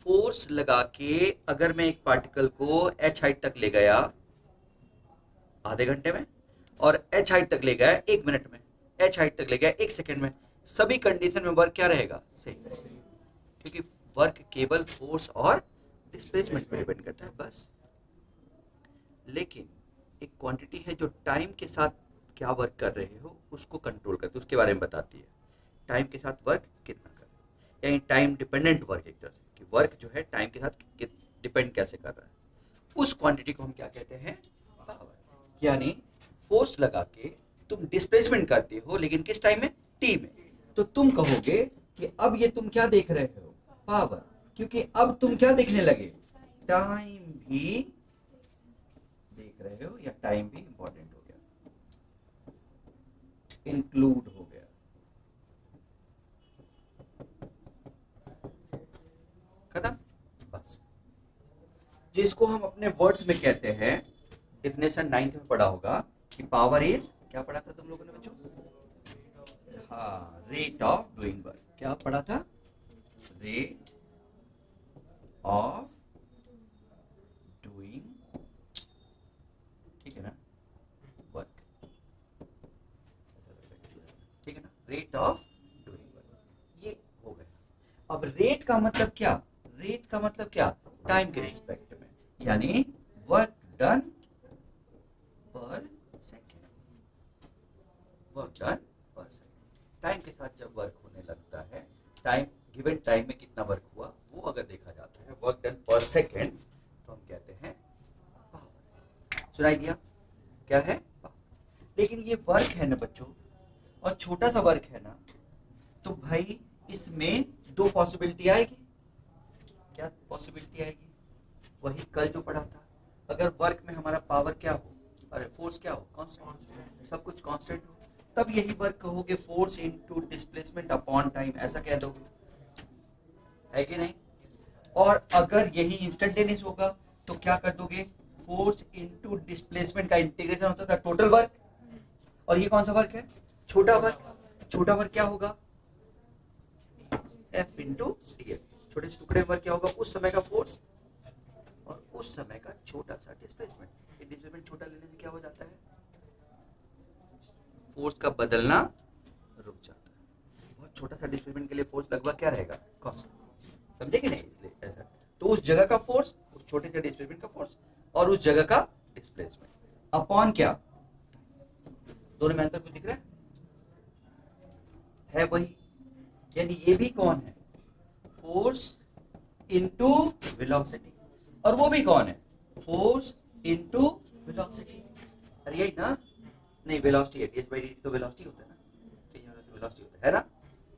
Force लगा के अगर मैं एक पार्टिकल को एच हाइट तक ले गया आधे घंटे में, और एच हाइट तक ले गया 1 मिनट में, एच हाइट तक ले गया 1 सेकेंड में, सभी कंडीशन में वर्क क्या रहेगा? सेम। क्योंकि वर्क केवल फोर्स और डिस्प्लेसमेंट पे डिपेंड करता है, बस। लेकिन एक क्वांटिटी है जो टाइम के साथ क्या वर्क कर रहे हो उसको कंट्रोल करती है, उसके बारे में बताती है। टाइम के साथ वर्क कितना कर रहे हो, यानी टाइम डिपेंडेंट वर्क, एक तरह से कि वर्क जो है टाइम के साथ डिपेंड कैसे कर रहा है, उस क्वांटिटी को हम क्या कहते हैं? पावर। यानी फोर्स लगा के तुम डिस्प्लेसमेंट करते हो, लेकिन किस टाइम में? टी में। तो तुम कहोगे कि अब ये तुम क्या देख रहे हो? पावर। क्योंकि अब तुम क्या देखने लगे? टाइम भी देख रहे हो, या टाइम भी इंपॉर्टेंट हो गया, इंक्लूड हो गया। खत्म, बस। जिसको हम अपने वर्ड्स में कहते हैं, डिफिनेशन 9th में पढ़ा होगा कि पावर इज, क्या पढ़ा था तुम लोगों ने बच्चों? हाँ, रेट ऑफ डूइंग वर्क। क्या पढ़ा था? रेट ऑफ डूइंग, ठीक है ना, वर्क, ठीक है ना, रेट ऑफ डूइंग वर्क, ये हो गया। अब रेट का मतलब क्या? रेट का मतलब क्या? टाइम के रिस्पेक्ट में, यानी वर्क डन पर सेकेंड, वर्क डन पर सेकेंड। टाइम के साथ जब वर्क होने लगता है, टाइम, गिवन टाइम में कितना वर्क हुआ वो अगर देखा जाता है, वर्क डन पर सेकेंड, तो हम कहते हैं पावर। सुनाई दिया? क्या है? पावर। लेकिन ये वर्क है ना बच्चों, और छोटा सा वर्क है ना, तो भाई इसमें दो पॉसिबिलिटी आएगी। क्या पॉसिबिलिटी आएगी? वही कल जो पढ़ा था, अगर वर्क में हमारा पावर क्या हो, अरे फोर्स क्या हो? कांस्टेंट, सब कुछ कांस्टेंट हो, तब यही वर्क कहोगे force into displacement upon time, ऐसा कह दोगे, है कि नहीं? और अगर यही इंस्टेंटेनियस होगा तो क्या कर दोगे? फोर्स इनटू डिस्प्लेसमेंट का इंटीग्रेशन होता था टोटल वर्क। और ये कौन सा वर्क है? छोटा वर्क। छोटा वर्क क्या होगा? F into D F. छोटे से टुकड़े वर्क क्या होगा? उस समय का फोर्स और उस समय का छोटा सा डिस्प्लेसमेंट। ये डिस्प्लेसमेंट छोटा लेने से क्या हो जाता है? फोर्स का बदलना रुक जाता है। बहुत छोटा सा डिस्प्लेसमेंट के लिए फोर्स लगभग क्या रहेगा? कांस्टेंट। समझे कि नहीं? इसलिए ऐसा, तो उस जगह का फोर्स, उस छोटे से डिस्प्लेसमेंट का फोर्स, और उस जगह का डिस्प्लेसमेंट अपॉन क्या? दोनों में अंतर कुछ दिख रहा है वही। यानी ये भी कौन है? फोर्स इनटू वेलोसिटी, और वो भी कौन है? Force into velocity. अरे यही ना? नहीं, वेलोसिटी है, ds बाई dt तो वेलोसिटी होता है ना, वेलोसिटी होता है ना।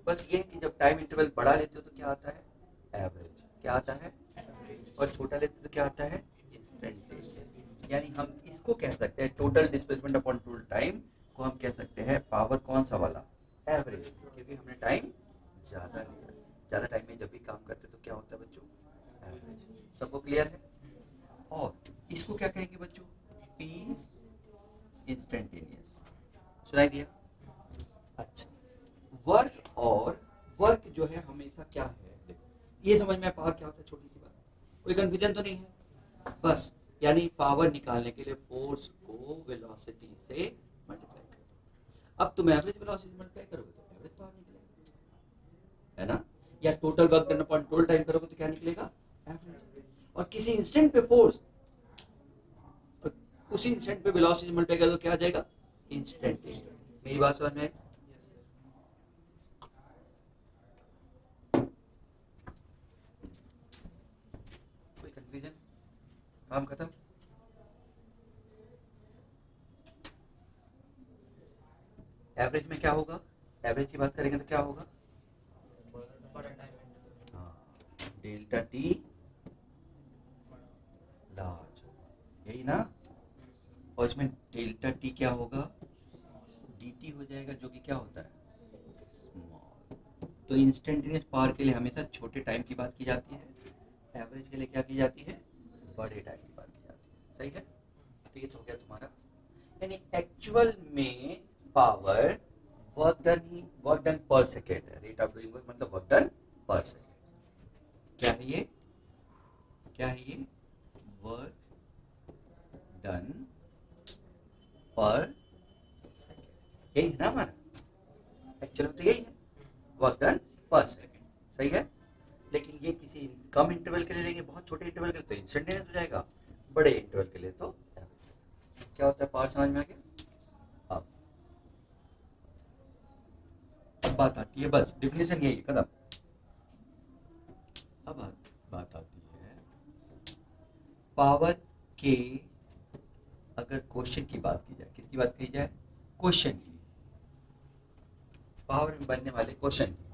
बस ये है कि जब टाइम इंटरवल बढ़ा लेते हो तो क्या आता है? एवरेज। क्या आता है? और छोटा लेते हो तो क्या आता है? इंस्टेंटेनियस। यानी हम इसको कह सकते हैं total displacement upon total time को हम कह सकते हैं पावर, कौन सा वाला? एवरेज। क्योंकि हमने टाइम ज्यादा लिया, ज्यादा टाइम में जब भी काम करते तो क्या होता है बच्चों? एवरेज। सबको क्लियर है? और इसको क्या कहेंगे बच्चों? P instantaneous. सुनाई दिया? अच्छा, वर्क और वर्क जो है हमेशा क्या है, ये समझ में पावर क्या होता है? छोटी सी बात, कोई कंफ्यूजन तो नहीं है? बस, यानी पावर निकालने के लिए फोर्स को वेलोसिटी से मल्टीप्लाई कर दो। अब तुम एवरेज वेलोसिटी मल्टीप्लाई करोगे तो एवरेज पावर निकलेगा, है ना? या total work done upon total time करोगे तो क्या निकलेगा? एवरेज। और किसी इंस्टेंट पे फोर्स, उसी इंस्टेंट पे वेलोसिटी मल्टीप्लाई कर दो, क्या आ जाएगा? इंस्टेंटेनियस। मेरी बात समझ में? कोई कंफ्यूजन? काम खत्म? एवरेज में क्या होगा? एवरेज की बात करेंगे तो क्या होगा? डेल्टा टी लार्ज, यही ना? और इसमें डेल्टा टी क्या होगा? dt हो जाएगा, जो कि क्या होता है? स्मॉल। तो इंस्टेंटेनियस पावर के लिए हमेशा छोटे टाइम की बात की जाती है, एवरेज के लिए क्या की जाती है? बड़े टाइम की बात की जाती है। सही है? तो ये तो हो गया तुम्हारा। यानी एक्चुअल में पावर वर्क डन पर सेकेंड है। रेट ऑफ डूइंग वर्क मतलब वर्क डन पर सेकेंड। क्या है ये? क्या है ये? वर्क डन पर सेकेंड, यही है ना हमारा? एक्चुअली तो यही है, वर्क डन पर सेकेंड, सही है। लेकिन ये किसी कम इंटरवल के लिए लेंगे, बहुत छोटे इंटरवल के लिए तो इंस्टेंटेनियस हो जाएगा, बड़े इंटरवल के लिए तो क्या होता है? पावर समझ में आ गया? अब बात आती है, बस डिफिनेशन यही है, खत्म। अब बात आती है पावर के, अगर क्वेश्चन की बात की जाए, किसकी बात की जाए? क्वेश्चन की, पावर में बनने वाले क्वेश्चन की,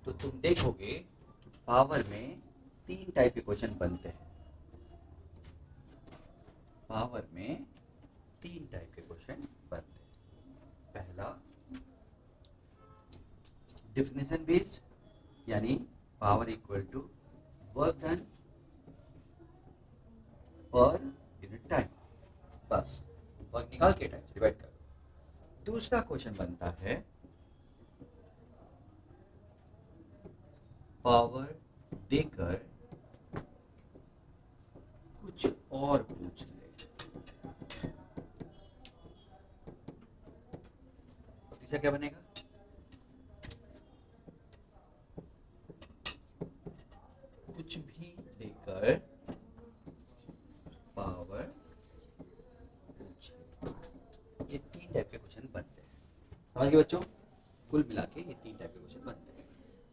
तो तुम देखोगे कि पावर में 3 टाइप के क्वेश्चन बनते हैं। पावर में 3 टाइप के क्वेश्चन बनते हैं। पहला डिफिनेशन बेस्ड, यानी power equal to work done per unit time, बस वर्क निकाल के टाइम डिवाइड कर दो। दूसरा क्वेश्चन बनता है पावर देकर कुछ और पूछ ले, तो तीसरा क्या बनेगा? कुछ भी देकर पावर पूछ ले। ये 3 टाइप के क्वेश्चन बनते हैं, समझ गए बच्चों? कुल मिला के ये 3 टाइप के क्वेश्चन बनते हैं।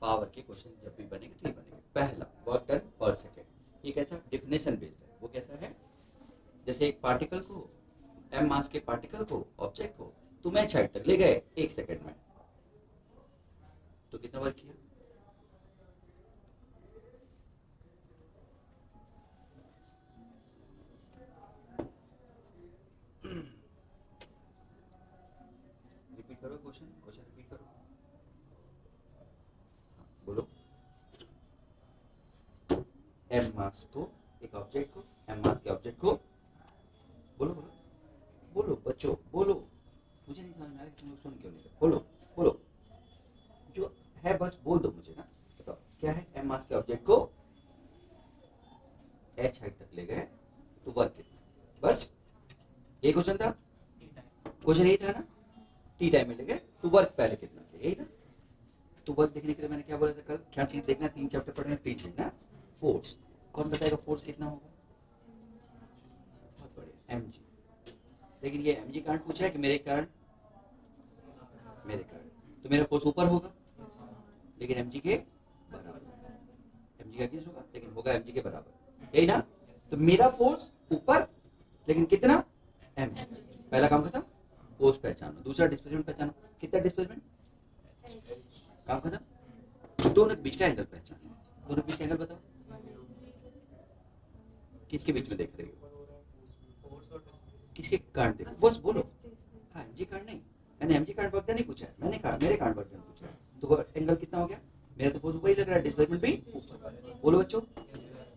पावर के क्वेश्चन जब भी बनेंगे तो ये बनेंगे। पहला वर्क डन पर सेकेंड, ये कैसा? डिफिनेशन बेस्ड है। वो कैसा है? जैसे एक पार्टिकल को, m मास के पार्टिकल को, ऑब्जेक्ट को तुम h हाइट तक ले गए 1 सेकेंड में, तो कितना वर्क किया? रिपीट करो क्वेश्चन रिपीट करो। बोलो। m मास को, एक ऑब्जेक्ट को, m मास के ऑब्जेक्ट को, बोलो बोलो बोलो बच्चों बोलो, मुझे नहीं समझ में आ रहा तुम लोग सुन क्यों नहीं रहे? बोलो बोलो, जो है बस बोल दो मुझे ना, बताओ क्या है? m मास के ऑब्जेक्ट को h हाइट तक ले गए तो वर्क कितना? बस ये क्वेश्चन था, क्वेश्चन यही था ना, टी टाइम में ले गए तो वर्क पहले कितना किया, यही ना? तो वर्क देखने के लिए मैंने क्या बोला था कल? क्या चीज देखना? 3 चैप्टर पढ़ने, 3 चीज ना। फोर्स, कौन बताएगा फोर्स कितना होगा? बहुत बढ़िया, mg। लेकिन ये mg कारण पूछा है कि मेरे कारण? मेरे कारण, तो मेरा फोर्स ऊपर होगा लेकिन mg के बराबर। mg का किस होगा? लेकिन होगा mg के बराबर, यही ना? तो मेरा फोर्स ऊपर लेकिन कितना? mg। पहला काम खत्म, फोर्स पहचानो। दूसरा डिस्प्लेसमेंट पहचानो, कितना डिस्प्लेसमेंट? काम खत्म। दोनों के बीच का एंगल पहचानो, दोनों के बीच का एंगल बताओ, किसके बीच में देख रही हो? किसके कारण देख? बस बोलो। हाँ, mg कारण नहीं, मैंने mg कारण वर्क नहीं पूछा है, मैंने कारण, मेरे कारण वर्क पूछा है। तो एंगल कितना हो गया? मेरा तो फोर्स ऊपर ही लग रहा है, डिस्प्लेसमेंट भी ऊपर। बोलो बच्चों,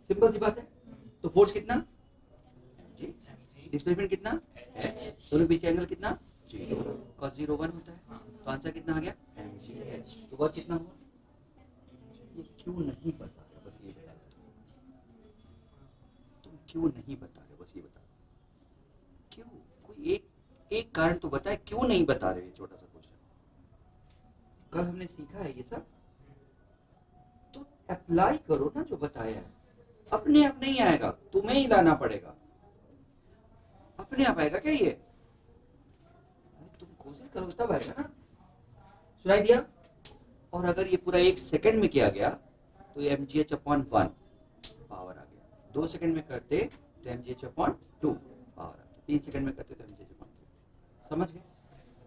सिंपल सी बात है। तो फोर्स कितना? जी। डिस्प्लेसमेंट कितना? दोनों के बीच का एंगल कितना? 0। cos 0 1 होता है, तो आंसर कितना आ गया? mg। तो वर्क कितना हुआ? ये क्यों नहीं बता रहे, बस ये बता रहे तुम क्यों नहीं बता रहे, बस ये बता रहे क्यों? कोई एक कारण तो बताए, क्यों नहीं बता रहे? छोटा सा क्वेश्चन, कल हमने सीखा है ये सब, तो अप्लाई करो ना जो बताया है। अपने आप नहीं आएगा, तुम्हें ही लाना पड़ेगा। अपने आप आएगा क्या ये? तुम कोशिश करो तब आएगा ना। सुनाई दिया? और अगर ये पूरा 1 सेकंड में किया गया तो ये mgh/1 पावर आ गया। 2 सेकंड में करते तो mgh/2 पावर आता। 3 सेकंड में करते तो mgh/2। समझ गए?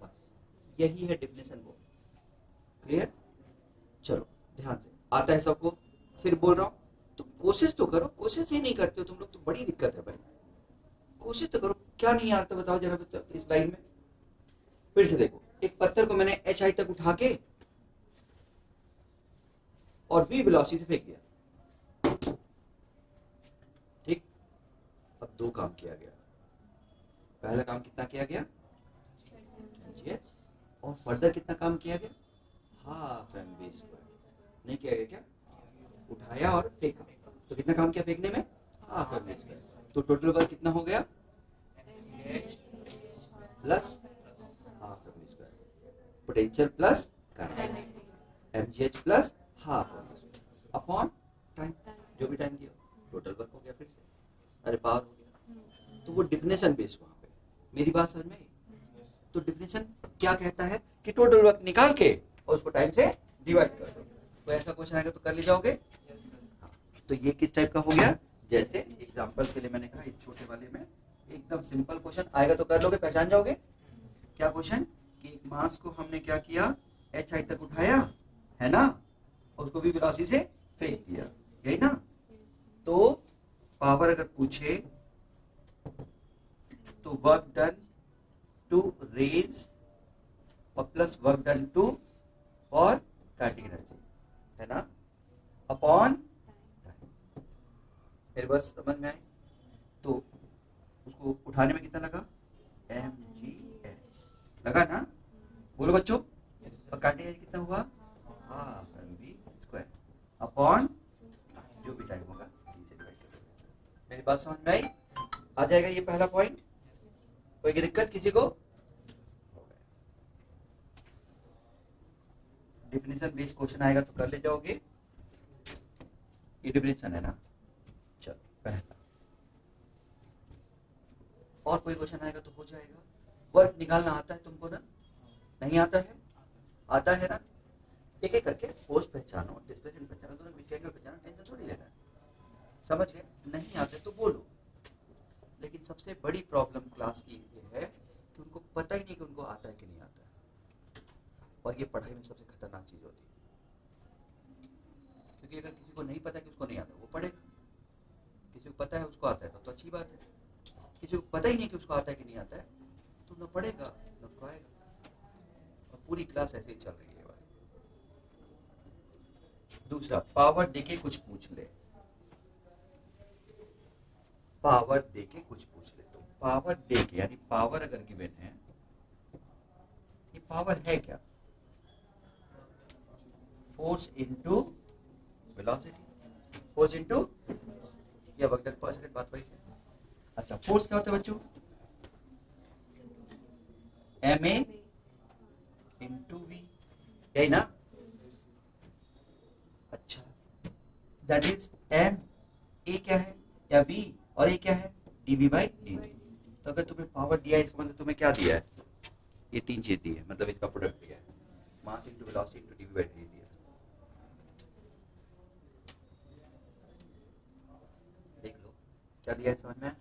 बस यही है डिफिनेशन वो। क्लियर? चलो ध्यान से, आता है सबको? फिर बोल रहा हूँ, तुम कोशिश तो करो, कोशिश ही नहीं करते हो तुम लोग, तो बड़ी दिक्कत है भाई। कोशिश तो करो, क्या नहीं आता बताओ जरा बच्चों इस लाइन में। फिर से देखो, एक पत्थर को मैंने h हाइट तक उठा के और v वेलोसिटी से फेंक दिया, ठीक? अब 2 काम किया गया। पहला काम कितना किया गया? और फर्दर कितना काम किया गया? Half mv²। नहीं किया गया क्या? उठाया और फेंका, तो कितना काम किया फेंकने में? Half m g square. तो टोटल वर्क कितना हो गया? Plus half m g square, potential plus kinetic, m g h plus half m g upon time, जो भी टाइम दिया, टोटल वर्क हो गया फिर से, अरे पावर हो गया। तो वो डिफिनेशन बेस वहां पे, मेरी बात समझ में आई? तो डिफिनेशन क्या कहता है कि टोटल वर्क निकाल के और उसको टाइम से डिवाइड कर दो। तो ऐसा क्वेश्चन आएगा तो कर ले जाओगे। हाँ, तो ये किस टाइप का हो गया? जैसे एग्जांपल के लिए मैंने कहा इस छोटे वाले में एकदम सिंपल क्वेश्चन आएगा तो कर लोगे, पहचान जाओगे। क्या क्वेश्चन कि एक मास को हमने क्या किया, एच हाइट तक उठाया है ना, और उसको भी वेलोसिटी से फेंक दिया, यही ना। तो पावर अगर पूछे तो वर्क डन टू रेज और plus work done to for kinetic energy, है ना, अपॉन टाइम। मेरे बस समझ में आए? तो उसको उठाने में कितना लगा? एम जी एच लगा ना, बोलो बच्चों। और काइनेटिक एनर्जी कितना हुआ? Half m v square upon जो भी टाइम होगा टी से डिवाइड कर देंगे। मेरी बात समझ में आई? आ जाएगा ये पहला पॉइंट, कोई दिक्कत किसी को? डिफिनेशन बेस्ड क्वेश्चन आएगा तो कर ले जाओगे, ये डिफिनेशन है ना। चलो पहला, और कोई क्वेश्चन आएगा तो हो जाएगा। वर्क निकालना आता है तुमको ना? नहीं आता है? आता है ना। एक एक करके फोर्स पहचानो, डिस्प्लेसमेंट पहचानो, दोनों बीच एंगल पहचानो, टेंशन थोड़ी लेना है, समझ गए? नहीं आते तो बोलो। लेकिन सबसे बड़ी प्रॉब्लम क्लास की ये है कि उनको पता ही नहीं कि उनको आता है कि नहीं आता है, और ये पढ़ाई में सबसे खतरनाक चीज होती है। क्योंकि अगर किसी को नहीं पता कि उसको नहीं आता वो पढ़े, किसी को पता है उसको आता है तो अच्छी बात है, किसी को पता ही नहीं कि उसको आता है कि नहीं आता है तो न पढ़ेगा न उसको आएगा, और पूरी क्लास ऐसे ही चल रही है वाली। दूसरा, पावर देके कुछ पूछ ले, पावर देके कुछ पूछ ले। तो पावर देके यानी पावर अगर गिवन है, ये पावर है क्या? Force into velocity, force into या वर्क डन पर सेकंड, बात वही है। अच्छा, फोर्स क्या होता है बच्चों? एम ए इंटू वी, यही ना। अच्छा, दैट इज एम, ए क्या है, या वी, और ए क्या है, डीवी बाई डी। तो अगर तुम्हें पावर दिया है इसका मतलब तुम्हें क्या दिया है? ये तीन चीज दी है, मतलब इसका प्रोडक्ट दिया है, mass into velocity into d v by d दिया। देख लो क्या दिया है, समझ में?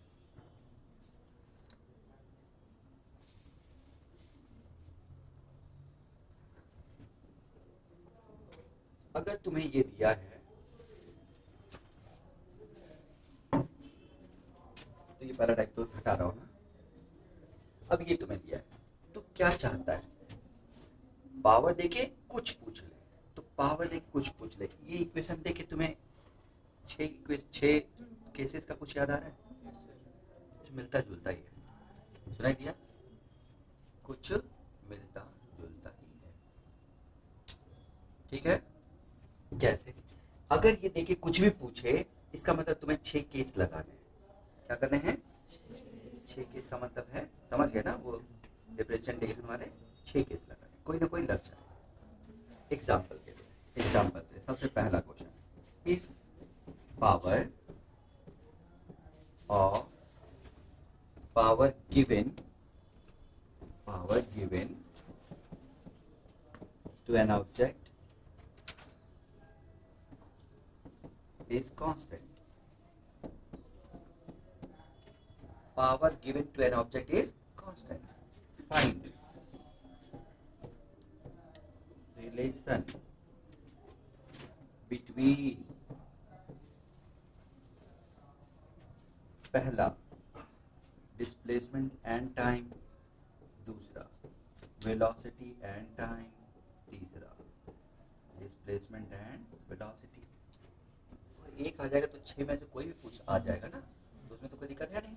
अगर तुम्हें ये दिया है तो ये पहला टाइप तो हटा रहा हूं ना। अब ये तुम्हें दिया है तो क्या चाहता है? पावर देके कुछ पूछ ले। तो पावर देके कुछ पूछ ले, ये इक्वेशन देके तुम्हें छह केसेस का कुछ याद आ रहा है? मिलता जुलता ही है, सुनाई दिया? कुछ मिलता जुलता ही है, ठीक है। जैसे अगर ये देखे कुछ भी पूछे, इसका मतलब तुम्हें 6 केस लगाने हैं। क्या करने हैं? 6 केस का मतलब है, समझ गए ना, वो डिफरेंशियल इंटीग्रेशन वाले 6 केस लगाने, कोई ना कोई लग जाए। एग्जाम्पल के लिए, सबसे पहला question, if power of power given to an object is constant. Power given to an object is constant. Find relation between पहला डिस्प्लेसमेंट एंड टाइम, दूसरा वेलोसिटी एंड टाइम, तीसरा डिस्प्लेसमेंट एंड वेलोसिटी। एक आ जाएगा तो 6 में से कोई भी पूछ आ जाएगा ना, तो उसमें तो कोई दिक्कत है नहीं।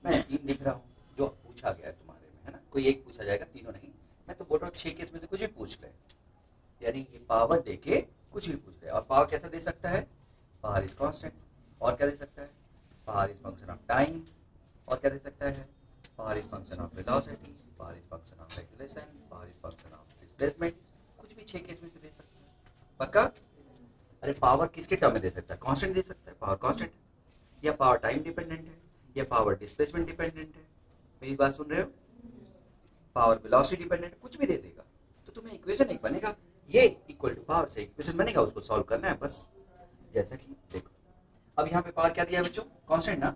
मैं 3 लिख रहा हूँ जो पूछा गया है तुम्हारे में, है ना, कोई एक पूछा जाएगा, तीनों नहीं। मैं तो बोल रहा हूँ 6 केस में से कुछ भी पूछ ले, यानी ये पावर देके कुछ भी पूछ ले। और पावर कैसा दे सकता है? Power is constant. और क्या दे सकता है? Power is function of time, और क्या दे सकता है, power is function of velocity, power is function of acceleration, power is function of displacement, कुछ भी 6 केस में से दे सकता है। पक्का? अरे पावर किसके टर्म में दे सकता है, कांस्टेंट दे सकता है, पावर कांस्टेंट है, या पावर टाइम डिपेंडेंट है, या पावर डिस्प्लेसमेंट डिपेंडेंट है। मेरी बात सुन रहे हो? पावर वेलोसिटी डिपेंडेंट, कुछ भी दे देगा। तो तुम्हें इक्वेशन एक बनेगा, ये इक्वल टू पावर से इक्वेशन बनेगा, उसको सॉल्व करना है बस। जैसा कि देखो अब यहाँ पे पावर क्या दिया है बच्चों, कांस्टेंट ना,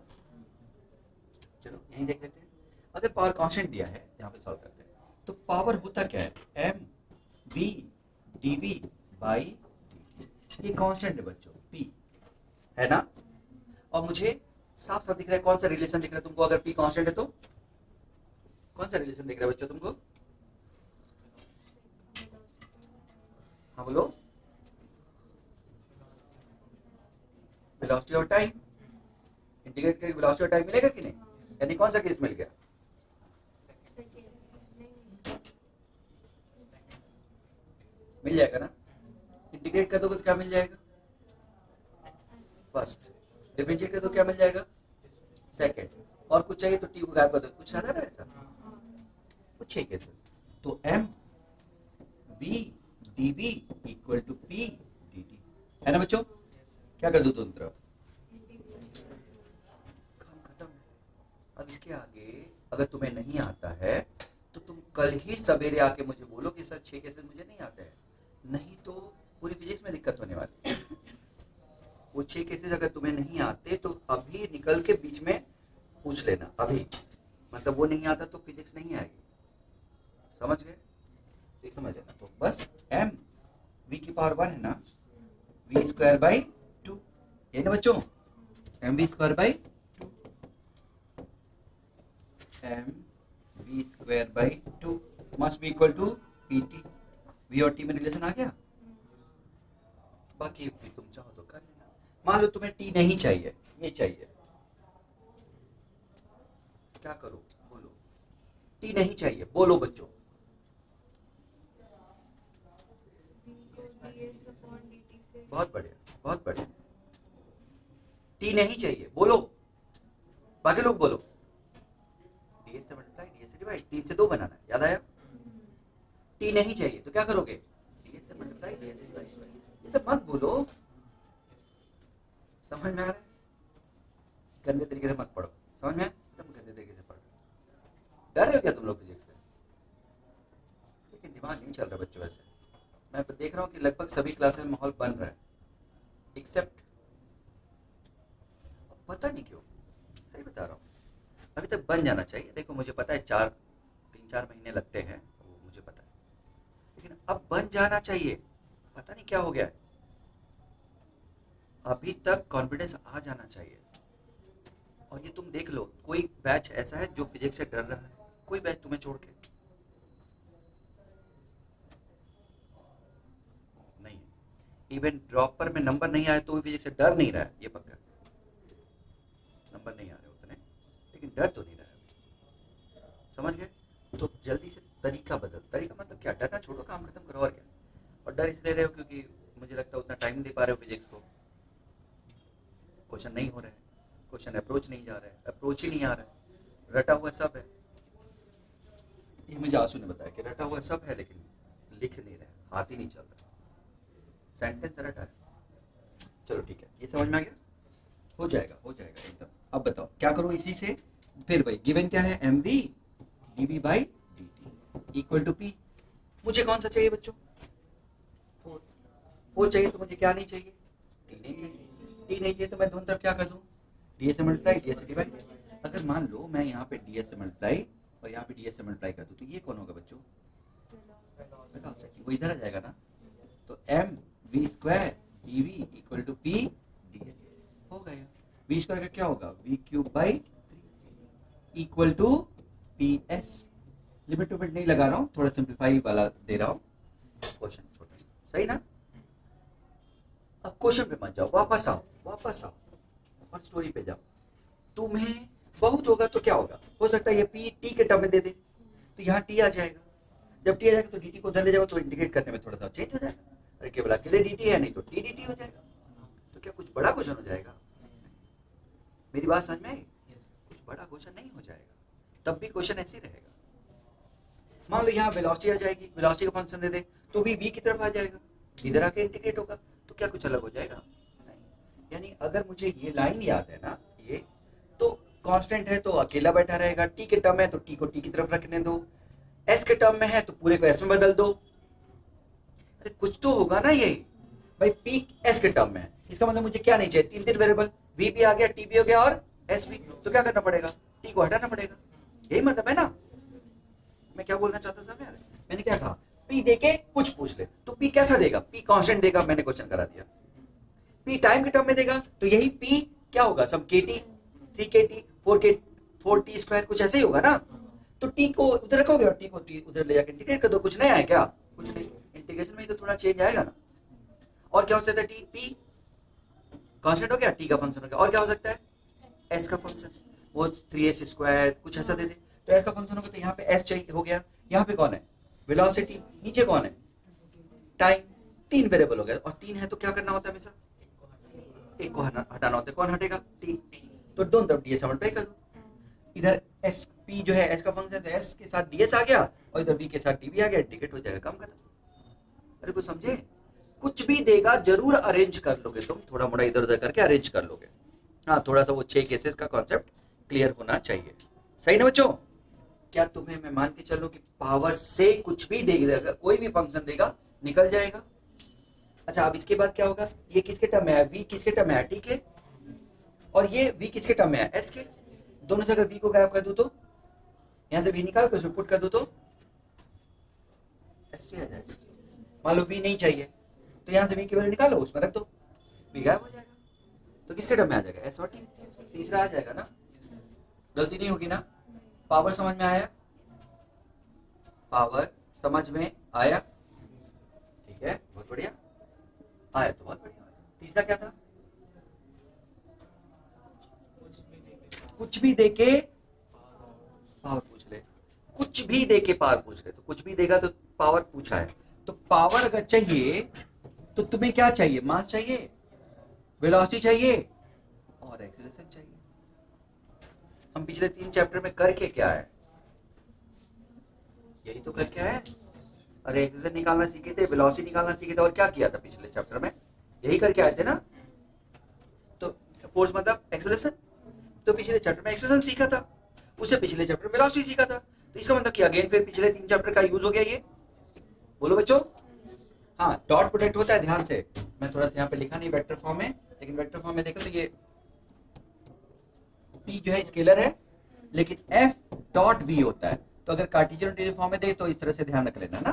चलो यहीं देख लेते हैं। अगर पावर कांस्टेंट दिया है, यहाँ पे सॉल्व करते हैं, तो पावर होता क्या है, m v d v by d t, ये कांस्टेंट है बच्चों, पी है ना। और मुझे साफ साफ दिख रहा है, कौन सा रिलेशन दिख रहा है तुमको, अगर पी कांस्टेंट है तो कौन सा रिलेशन दिख रहा है बच्चों तुमको? हाँ बोलो, वेलोसिटी और टाइम, इंटीग्रेट करके वेलोसिटी और टाइम मिलेगा कि नहीं, यानी कौन सा केस मिल गया, मिल जाएगा ना। इंटीग्रेट कर दोगे तो क्या मिल जाएगा, फर्स्ट, डिफरेंशिएट कर दो क्या मिल जाएगा, सेकंड, और कुछ चाहिए तो टी को गायब कर दो, कुछ याद आ रहा है ऐसा, कुछ है कैसे, तो m v d v equal to p d t, है ना बच्चों। क्या कर दो दोनों तरफ, काम खत्म। अब इसके आगे अगर तुम्हें नहीं आता है तो तुम कल ही सवेरे आके मुझे बोलो कि सर 6 केसेस मुझे नहीं आते हैं, नहीं तो पूरी फिजिक्स में दिक्कत होने वाली है। वो 6 केसेस अगर तुम्हें नहीं आते तो अभी निकल के बीच में पूछ लेना, अभी मतलब वो नहीं आता तो फिजिक्स नहीं आएगी, समझ गए, तो समझ लेना। तो बस एम वी की पावर 1 है ना, वी स्क्वायर बाई 2, ये ना बच्चों, m v square by 2, m v square by 2 must be equal to p t, v और टी में रिलेशन आ गया। बाकी भी तुम चाहो तो कर लेना। मान लो तुम्हें टी नहीं चाहिए, ये चाहिए, क्या करो बोलो, टी नहीं चाहिए बोलो बच्चों, बहुत बढ़िया बहुत बढ़िया, टी नहीं चाहिए बोलो, बाकी लोग बोलो, डीएस से मल्टीप्लाई डीएस से डिवाइड, 3 से 2 बनाना है, याद आया। टी नहीं चाहिए तो क्या करोगे, डीएस से मल्टीप्लाई डीएस से डिवाइड, ये सब मत बोलो, समझ में आ रहा है, गंदे तरीके से मत पढ़ो, समझ में आया, एकदम गंदे तरीके से पढ़ो। डर रहे हो क्या तुम लोग फिजिक्स से, लेकिन दिमाग नहीं चल रहा बच्चों, वैसे मैं देख रहा हूँ कि लगभग सभी क्लासेस में माहौल बन रहा है, एक्सेप्ट पता नहीं क्यों, सही बता रहा हूँ, अभी तक बन जाना चाहिए। देखो मुझे पता है 3-4 महीने लगते हैं, वो मुझे पता है, लेकिन अब बन जाना चाहिए, पता नहीं क्या हो गया है, अभी तक कॉन्फिडेंस आ जाना चाहिए। और ये तुम देख लो, कोई बैच ऐसा है जो फिजिक्स से डर रहा है, कोई बैच तुम्हें छोड़ के नहीं है। इवन ड्रॉपर में नंबर नहीं आए तो भी फिजिक्स से डर नहीं रहा है, ये पक्का, नंबर नहीं आ रहे उतने, लेकिन डर तो नहीं रहा है, समझ गए। तो जल्दी से तरीका बदल, तरीका मतलब क्या, डरना छोड़ो, काम खत्म करो, और क्या। और डर इसलिए रहे हो क्योंकि मुझे लगता है उतना टाइम नहीं दे पा रहे हो फिजिक्स को, क्वेश्चन नहीं हो रहे हैं, क्वेश्चन अप्रोच नहीं जा रहा है, अप्रोच ही नहीं आ रहा है, रटा हुआ सब है। ये मुझे आंसू ने बताया कि रटा हुआ सब है लेकिन लिख नहीं रहे, हाथ ही नहीं चल रहा, सेंटेंस रटा है। चलो ठीक है, ये समझ में आ गया, हो जाएगा एकदम। अब बताओ क्या करो इसी से, फिर भाई गिवन क्या है, m v d v by d t equal to p, मुझे कौन सा चाहिए बच्चों, 4 चाहिए, तो मुझे क्या नहीं चाहिए, टी नहीं चाहिए, टी नहीं चाहिए तो मैं दोनों तरफ क्या कर दूं, डीएस से मल्टीप्लाई डीएस से डिवाइड। अगर मान लो मैं यहाँ पे डीएस से मल्टीप्लाई और यहाँ पे डीएस से मल्टीप्लाई कर दूं तो ये कौन होगा बच्चों, वो इधर आ जाएगा ना, तो m v square d v equal to p d s हो गया। वी स्क्वायर का क्या होगा, v cube by 3 equal to p s. Limit टू नहीं लगा रहा हूँ, थोड़ा सिंप्लीफाई वाला दे रहा हूँ, क्वेश्चन छोटा सा, सही ना। अब क्वेश्चन पे मत जाओ, वापस आओ और स्टोरी पे जाओ। तुम्हें बहुत होगा तो क्या होगा, हो सकता है ये पी टी के टर्म में दे दे, तो यहाँ टी आ जाएगा, जब टी आ जाएगा तो डी टी को उधर ले जाओ तो इंटीग्रेट करने में थोड़ा सा चेंज हो जाएगा, अरे केवल अकेले डी टी है, नहीं तो टी डी टी हो जाएगा, तो क्या कुछ बड़ा क्वेश्चन हो जाएगा। मेरी बात समझ में आई? कुछ बड़ा क्वेश्चन नहीं हो जाएगा, तब भी क्वेश्चन ऐसे ही रहेगा। मान लो यहाँ वेलोसिटी आ जाएगी, वेलोसिटी का फंक्शन दे दे तो भी v की तरफ आ जाएगा, इधर आके इंटीग्रेट होगा, तो क्या कुछ अलग हो जाएगा? नहीं। यानी अगर मुझे ये लाइन याद है ना, ये तो कांस्टेंट है तो अकेला बैठा रहेगा, t के टर्म है तो t को t की तरफ रखने दो, s के टर्म में है तो पूरे को s में बदल दो। अरे कुछ तो होगा ना ये भाई, p s के टर्म में है, इसका मतलब मुझे क्या नहीं चाहिए, तीन तीन वेरिएबल, v भी आ गया, t भी हो गया और s भी, तो क्या करना पड़ेगा, t को हटाना पड़ेगा। यही मतलब है ना, मैं क्या बोलना चाहता था यार, मैंने क्या कहा, p देके कुछ पूछ ले तो p कैसा देगा, p कांस्टेंट देगा, मैंने क्वेश्चन करा दिया। p टाइम के टर्म में देगा तो यही p क्या होगा, सब kt 3kt 4t स्क्वायर कुछ ऐसे ही होगा ना, तो t को उधर रखोगे और t को उधर ले जाकर इंटीग्रेट कर दो, कुछ नया है क्या, कुछ नहीं, इंटीग्रेशन में ही तो थोड़ा चेंज आएगा ना। और क्या हो सकता है, t p कांस्टेंट हो गया, t का फंक्शन हो गया, और क्या हो सकता है, s का फंक्शन, वो 3s स्क्वायर कुछ ऐसा दे दे, तो s का फंक्शन होगा, तो यहाँ पे s चाहिए हो गया, यहाँ पे कौन है, वेलोसिटी, नीचे कौन है, टाइम, तीन वेरिएबल हो गया, और तीन है तो क्या करना होता है हमेशा, एक को हटाना होता है, कौन हटेगा, t, तो दोनों तरफ ds मल्टीप्लाई कर दो, इधर s p जो है s का फंक्शन है, s के साथ ds आ गया और इधर v के साथ t भी आ गया, इंटीग्रेट हो जाएगा, काम खत्म। अरे कुछ समझे, कुछ भी देगा जरूर अरेंज कर लोगे तुम, थोड़ा मोड़ा इधर उधर करके अरेंज कर लोगे। हाँ, थोड़ा सा वो 6 केसेस का कॉन्सेप्ट क्लियर होना चाहिए, सही ना बच्चों? क्या तुम्हें मैं मान के चलूं कि पावर से कुछ भी देगा, कोई भी फंक्शन देगा निकल जाएगा? अच्छा, अब इसके बाद क्या होगा, ये किसके टर्म में है, v किसके टर्म में है, t के, और ये v किसके टर्म में है, s के, दोनों से अगर v को गायब कर दूं तो यहां से v निकाल कर उसमें पुट कर दूं तो s आ जाएगा। मान लो v नहीं चाहिए तो यहां से v की वैल्यू निकालो, उसमें रख दो, v गायब हो जाएगा, तो किसके टर्म में आ जाएगा, s और t, तीसरा आ जाएगा ना, गलती नहीं होगी ना? पावर समझ में आया, पावर समझ में आया, ठीक है, बहुत बढ़िया आया तो बहुत बढ़िया। तीसरा क्या था, कुछ भी देके पावर पूछ ले, कुछ भी देके पावर पूछ ले, तो कुछ भी देगा तो पावर पूछा है, तो पावर अगर चाहिए तो तुम्हें क्या चाहिए, मास चाहिए, वेलोसिटी चाहिए और एक्सेलरेशन चाहिए। हम पिछले 3 चैप्टर में करके क्या है, यही तो करके आए, अरे एक्सेलरेशन निकालना सीखे थे, वेलोसिटी निकालना सीखे थे, और क्या किया था पिछले चैप्टर में, यही करके आए थे ना। तो फोर्स मतलब एक्सेलरेशन, तो पिछले चैप्टर में एक्सेलरेशन सीखा था, उससे पिछले चैप्टर में वेलोसिटी सीखा था, तो इसका मतलब क्या, अगेन फिर पिछले 3 चैप्टर का यूज हो गया ये, बोलो बच्चों। हाँ, डॉट प्रोडक्ट होता है, ध्यान से, मैं थोड़ा सा यहाँ पे लिखा नहीं वेक्टर फॉर्म में, लेकिन वेक्टर फॉर्म में देखो तो ये p जो है स्केलर है, लेकिन f डॉट v होता है, तो अगर कार्टेशियन फॉर्म में दे तो इस तरह से ध्यान रख लेना ना,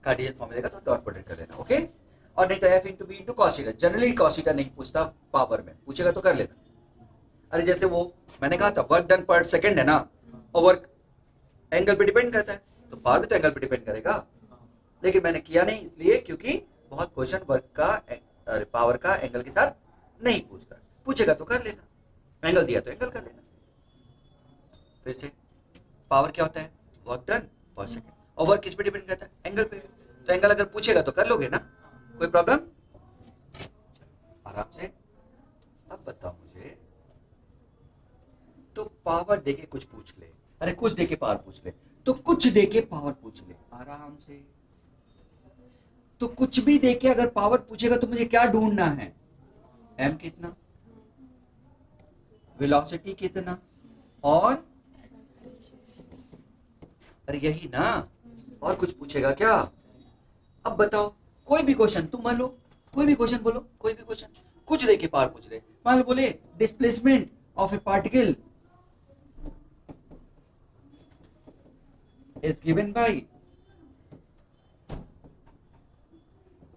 कार्टेशियन फॉर्म में देगा तो डॉट प्रोडक्ट कर लेना, ओके। और नहीं तो f into v into cos theta, generally cos theta नहीं पूछता, पावर में पूछेगा तो कर लेना। अरे जैसे वो मैंने कहा था वर्क डन पर सेकंड है ना, और वर्क एंगल पे डिपेंड करता है, तो पावर भी तो एंगल पे डिपेंड करेगा, लेकिन मैंने किया नहीं इसलिए क्योंकि बहुत क्वेश्चन वर्क का पावर का एंगल के साथ नहीं पूछता, पूछेगा तो कर लेना, एंगल दिया तो एंगल कर लेना। फिर से पावर क्या होता है, वर्क डन पर सेकंड, और वर्क किस पे डिपेंड करता है, एंगल पे, तो एंगल अगर पूछेगा तो कर लोगे ना, कोई प्रॉब्लम, आराम से। अब बताओ मुझे, तो पावर देके कुछ पूछ ले, अरे कुछ देके पावर पूछ ले, तो कुछ देके पावर पूछ ले आराम से, तो कुछ भी देके अगर पावर पूछेगा तो मुझे क्या ढूंढना है, m कितना, वेलोसिटी कितना, और अरे यही ना, और कुछ पूछेगा क्या? अब बताओ, कोई भी क्वेश्चन तुम मान लो, कोई भी क्वेश्चन बोलो, कोई भी क्वेश्चन, कुछ देके पावर पूछ ले, मान लो बोले displacement of A particle is given by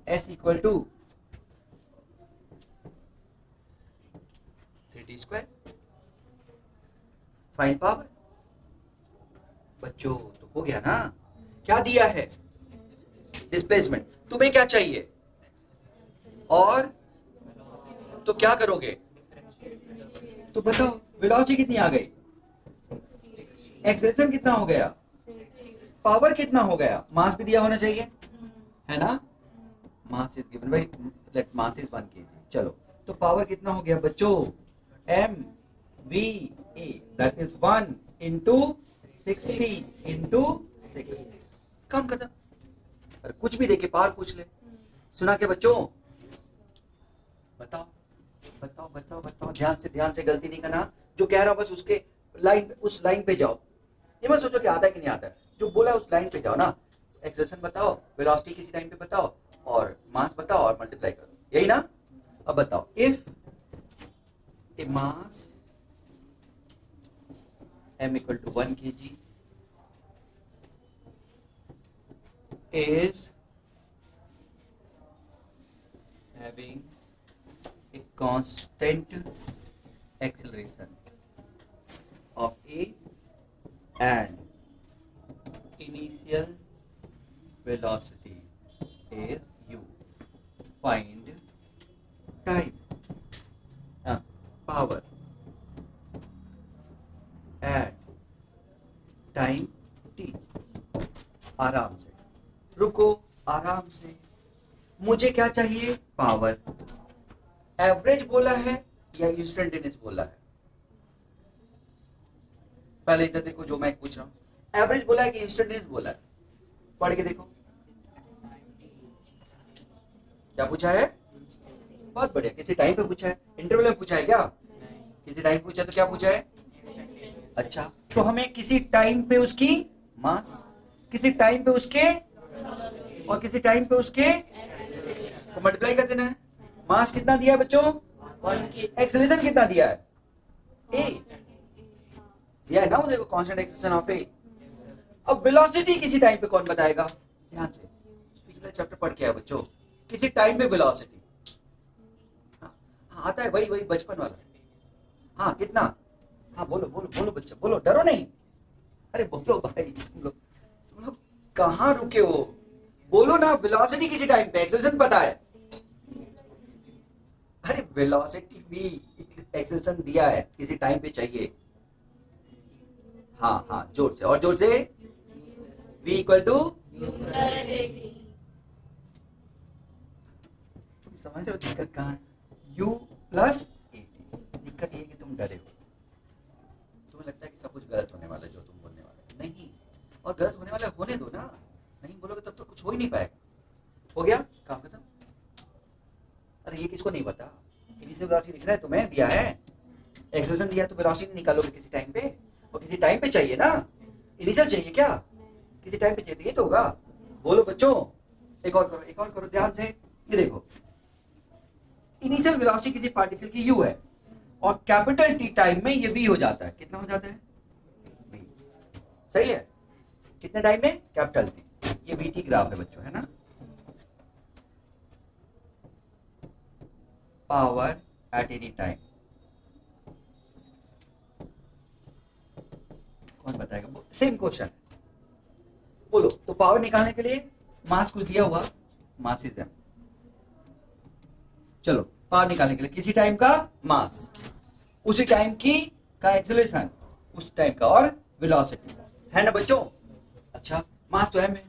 s equal to 3t square, find power. बच्चों तो हो गया ना, क्या दिया है, डिस्प्लेसमेंट, तुम्हें क्या चाहिए, और तो क्या करोगे, तो बताओ वेलोसिटी कितनी आ गई, एक्सेलरेशन कितना हो गया, पावर कितना हो गया, मास भी दिया होना चाहिए, है ना, mass is given by, let mass is 1 kg, चलो तो पावर कितना हो गया बच्चों, m V A that is 1 into 60 into 6। काम खत्म। अरे कुछ भी देके पार पूछ ले। सुना के बच्चों? बताओ बताओ बताओ बताओ, ध्यान से गलती नहीं करना। जो कह रहा हूं बस उसके लाइन, उस लाइन पे जाओ। ये मत सोचो कि आता है कि नहीं आता है, जो बोला है उस लाइन पे जाओ ना। एक्सेलरेशन बताओ, वेलोसिटी किसी टाइम पे बताओ, और मास बताओ और मल्टीप्लाई करो, यही ना। अब बताओ, if A mass m equal to 1 kg is having a constant acceleration of a and initial velocity is u. Find time, power at time t. आराम से रुको, आराम से। मुझे क्या चाहिए? पावर। एवरेज बोला है या इंस्टेंटेनियस बोला है? पहले इधर देखो, जो मैं पूछ रहा हूं, एवरेज बोला है कि इंस्टेंटेनियस बोला है? पढ़ के देखो क्या पूछा है। बहुत बढ़िया। किसी टाइम पे पूछा है? इंटरवल में पूछा है क्या? किसी टाइम पूछा है तो क्या पूछा है? अच्छा, तो हमें किसी टाइम पे उसकी मास, किसी टाइम पे उसके, और किसी टाइम पे उसके को मल्टीप्लाई कर देना है। मास कितना दिया है बच्चों? 1। एक्सेलरेशन कितना दिया है? ए दिया है ना, वो देखो, कांस्टेंट एक्सेलरेशन ऑफ ए। अब वेलोसिटी किसी टाइम पे कौन बताएगा? ध्यान से, पिछले चैप्टर पढ़ के आया बच्चों, किसी टाइम पे वेलोसिटी। हाँ, आता है वही वही बचपन वाला। हाँ कितना? हाँ बोलो बोलो बोलो बच्चों, बोलो, डरो नहीं। अरे बोलो भाई, तुम लोग कहाँ रुके हो? बोलो ना, वेलोसिटी किसी टाइम पे, एक्सेलरेशन पता है। अरे वेलोसिटी भी एक्सेलरेशन दिया है, किसी टाइम पे चाहिए। हाँ हाँ, जोर से, और जोर से। v इक्वल टू, तुम समझ रहे हो दिक्कत कहाँ है? u plus 80। दिक्कत ये है कि तुम डरे हो, तुम्हें लगता है कि सब कुछ गलत होने वाला है जो तुम बोलने वाले हो। नहीं, और गलत होने वाला होने दो ना, नहीं बोलोगे तब तो कुछ हो ही नहीं पाएगा। हो गया काम खत्म। अरे ये किसको नहीं पता? इनिशियल वेलोसिटी दिख रहा है तुम्हें, दिया है। एक्सेलरेशन दिया तो वेलोसिटी निकालोगे किसी टाइम पे, और किसी टाइम पे चाहिए ना। इनिशियल चाहिए क्या? किसी टाइम पे चाहिए तो ये तो होगा। बोलो बच्चों, एक और करो, एक और करो ध्यान से। ये देखो, इनिशियल वेलोसिटी किसी पार्टिकल की u है, और कैपिटल टी टाइम में ये v हो जाता है। कितना हो जाता है? v। सही है। कितने टाइम में? Capital T. ये v t ग्राफ है बच्चों, है ना। पावर एट एनी टाइम, कौन बताएगा? Same question. बोलो, तो पावर निकालने के लिए मास कुछ दिया हुआ, मास इज m। चलो, पावर निकालने के लिए किसी टाइम का मास, उसी टाइम की का एक्सेलरेशन, उस टाइम का, और वेलोसिटी, है ना बच्चों। अच्छा, मास तो m है,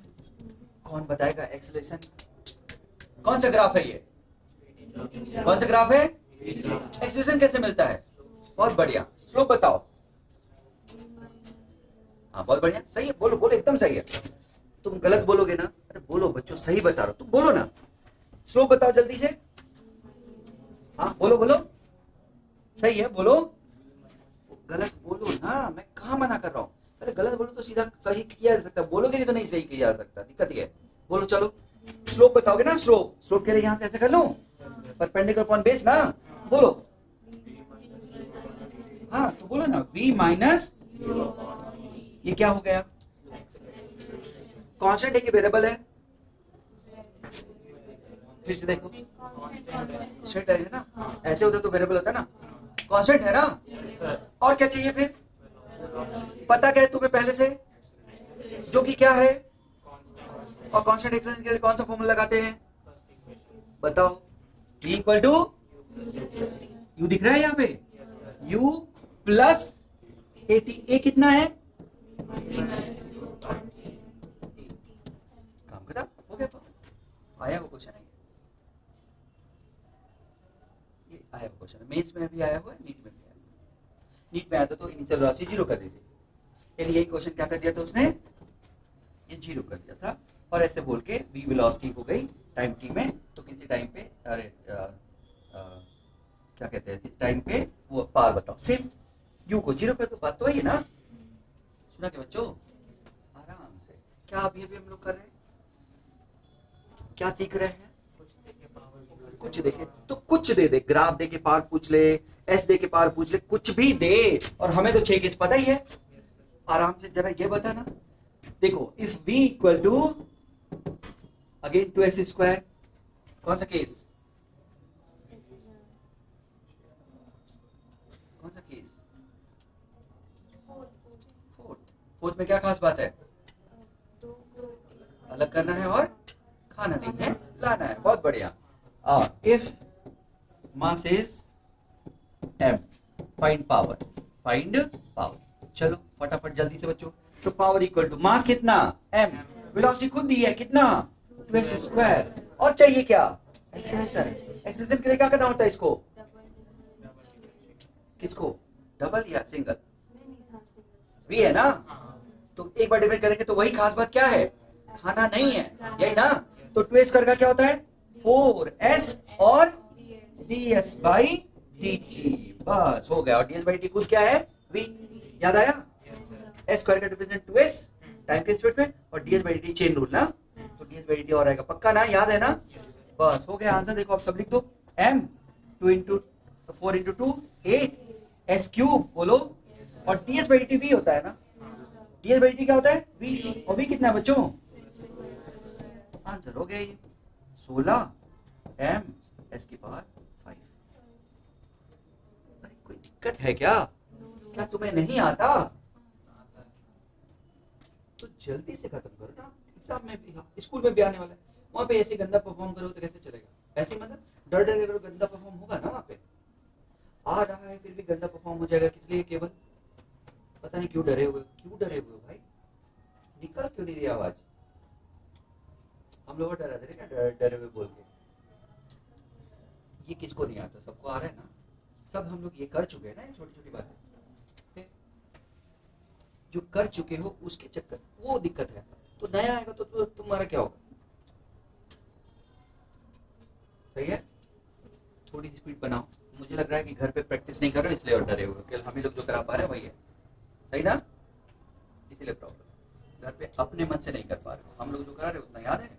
कौन बताएगा एक्सेलरेशन? कौन सा ग्राफ है ये? कौन सा ग्राफ है? एक्सेलरेशन कैसे मिलता है? बहुत बढ़िया। स्लोप बताओ। हाँ बहुत बढ़िया, सही है। बोलो बोलो, एकदम सही है। तुम गलत बोलोगे ना। अरे बोलो बच्चों, सही बता रहा हो तुम, बोलो ना। स्लोप बताओ जल्दी से। हाँ बोलो बोलो, सही है, बोलो। गलत बोलो ना, मैं कहाँ मना कर रहा हूँ। अरे गलत बोलो तो सीधा सही किया जा सकता, बोलोगे नहीं तो नहीं सही किया जा सकता, दिक्कत ये है। बोलो चलो, स्लोप बताओगे ना। स्लोप, स्लोप के लिए यहाँ से ऐसे कर लूं, परपेंडिकुलर अपॉन बेस ना। बोलो, हाँ तो बोलो ना, v माइनस, ये क्या हो गया? कांस्टेंट है कि वेरिएबल है? फिर से देखो, कांस्टेंट है ना। ऐसे होता तो वेरिएबल होता ना, कांस्टेंट है ना। और क्या चाहिए फिर? पता क्या है तुम्हें पहले से, जो कि क्या है? और कांस्टेंट एक्सेलरेशन के लिए कौन सा फॉर्मूला लगाते हैं? बताओ। v इक्वल टू, u दिख रहा है यहाँ पे, u प्लस 80। a कितना है? काम खत्म हो गया। आया वो क्वेश्चन है, ये आया वो क्वेश्चन है, मेंस में भी आया हुआ है, नीट में भी आया। नीट में आता तो इनिशियल वेलोसिटी जीरो कर दी थी, यानी यही क्वेश्चन क्या कर दिया था उसने, ये जीरो कर दिया था। और ऐसे बोल के v वेलोसिटी हो गई टाइम t में, तो किसी टाइम पे अरे क्या कहते हैं, किस टाइम पे वो पावर बताओ, सेम u को जीरो कर दो, बात तो वही है ना। सुना क्या बच्चों, आराम से। क्या अभी अभी हम लोग कर रहे हैं, क्या सीख रहे हैं, कुछ देखे तो कुछ दे दे, ग्राफ दे के पावर पूछ ले, एस दे के पावर पूछ ले, कुछ भी दे, और हमें तो 6 केस पता ही है। आराम से जरा ये बता ना, देखो if v equal to again 2s square, कौन सा केस, कौन सा केस, फोर्थ। फोर्थ में क्या खास बात है, अलग करना है और खाना नहीं है, लाना है, बहुत बढ़िया। If mass is m, find power, find power. चलो फटाफट जल्दी से बच्चों, तो पावर इक्वल टू मास कितना m, वेलोसिटी खुद दी है कितना 2s स्क्वायर, और चाहिए क्या एक्सेलरेशन। एक्सेलरेशन के लिए क्या करना होता है इसको, किसको, डबल या सिंगल, v है ना, तो एक बार डिवाइड करेंगे तो वही खास बात क्या है, खाना नहीं है, यही ना। तो 2s स्क्वायर का क्या होता है 4s और ds बाई dt, बस हो गया। और ds बाई dt खुद क्या है v, याद आया, s स्क्वायर का डिफरेंस 2s टाइम के रिस्पेक्ट में, और ds by dt chain rule ना, तो ds बाई dt और आएगा, पक्का ना, याद है ना, बस हो गया आंसर। देखो आप सब लिख दो, m 2 into 4 into 2 8 s cube बोलो, और ds बाई dt v होता है ना, ds बाई dt क्या होता है v, और v कितना है बच्चों, आंसर हो गया ये 16 m s की पावर 5। अरे कोई दिक्कत है क्या, क्या तुम्हें नहीं आता, तो जल्दी से खत्म करो ना, एग्जाम में भी स्कूल में भी आने वाला है, वहां पे ऐसे गंदा परफॉर्म करो तो कैसे चलेगा, ऐसे मतलब डर डर के करो, गंदा परफॉर्म होगा ना, वहां पे आ रहा है फिर भी गंदा परफॉर्म हो जाएगा, किस लिए, केवल पता नहीं क्यों डरे हुए, क्यों डरे हुए भाई, निकल क्यों नहीं रही आवाज, हम लोग डरा दे रहे क्या, डरे हुए बोल के, ये किसको नहीं आता, सबको आ रहा है ना, सब हम लोग ये कर चुके हैं ना, छोटी छोटी बातें जो कर चुके हो उसके चक्कर, वो दिक्कत है, तो नया आएगा तो तुम्हारा क्या होगा, सही है, थोड़ी सी स्पीड बनाओ। मुझे लग रहा है कि घर पे प्रैक्टिस नहीं कर रहे हो इसलिए और डरे हुए, केवल हम ही लोग जो करा पा रहे हैं वही है, सही ना, इसीलिए प्रॉब्लम, घर पे अपने मन से नहीं कर पा रहे हो, हम लोग जो करा रहे हो उतना याद है,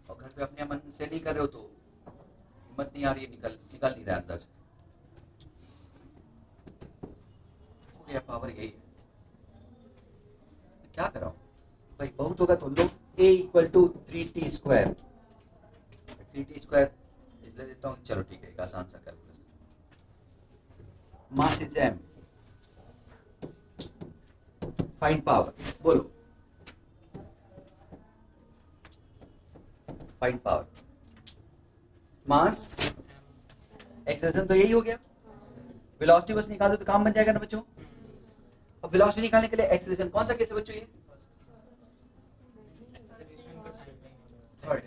और घर पे अपने मन से नहीं कर रहे हो तो हिम्मत नहीं आ रही है, निकल नहीं रहा अंदर से, हो गया, पावर यही है, क्या कराओ भाई, बहुत होगा तो लो, a equal to 3t square, 3t square इसलिए देता हूँ, चलो ठीक है, एक आसान सा calculation, mass is m, find power, बोलो फाइंड पावर, मास, एक्सेलरेशन तो यही हो गया, वेलोसिटी बस निकाल दो तो काम बन जाएगा ना बच्चों। अब वेलोसिटी निकालने के लिए एक्सेलरेशन कौन सा केस है बच्चों, ये थर्ड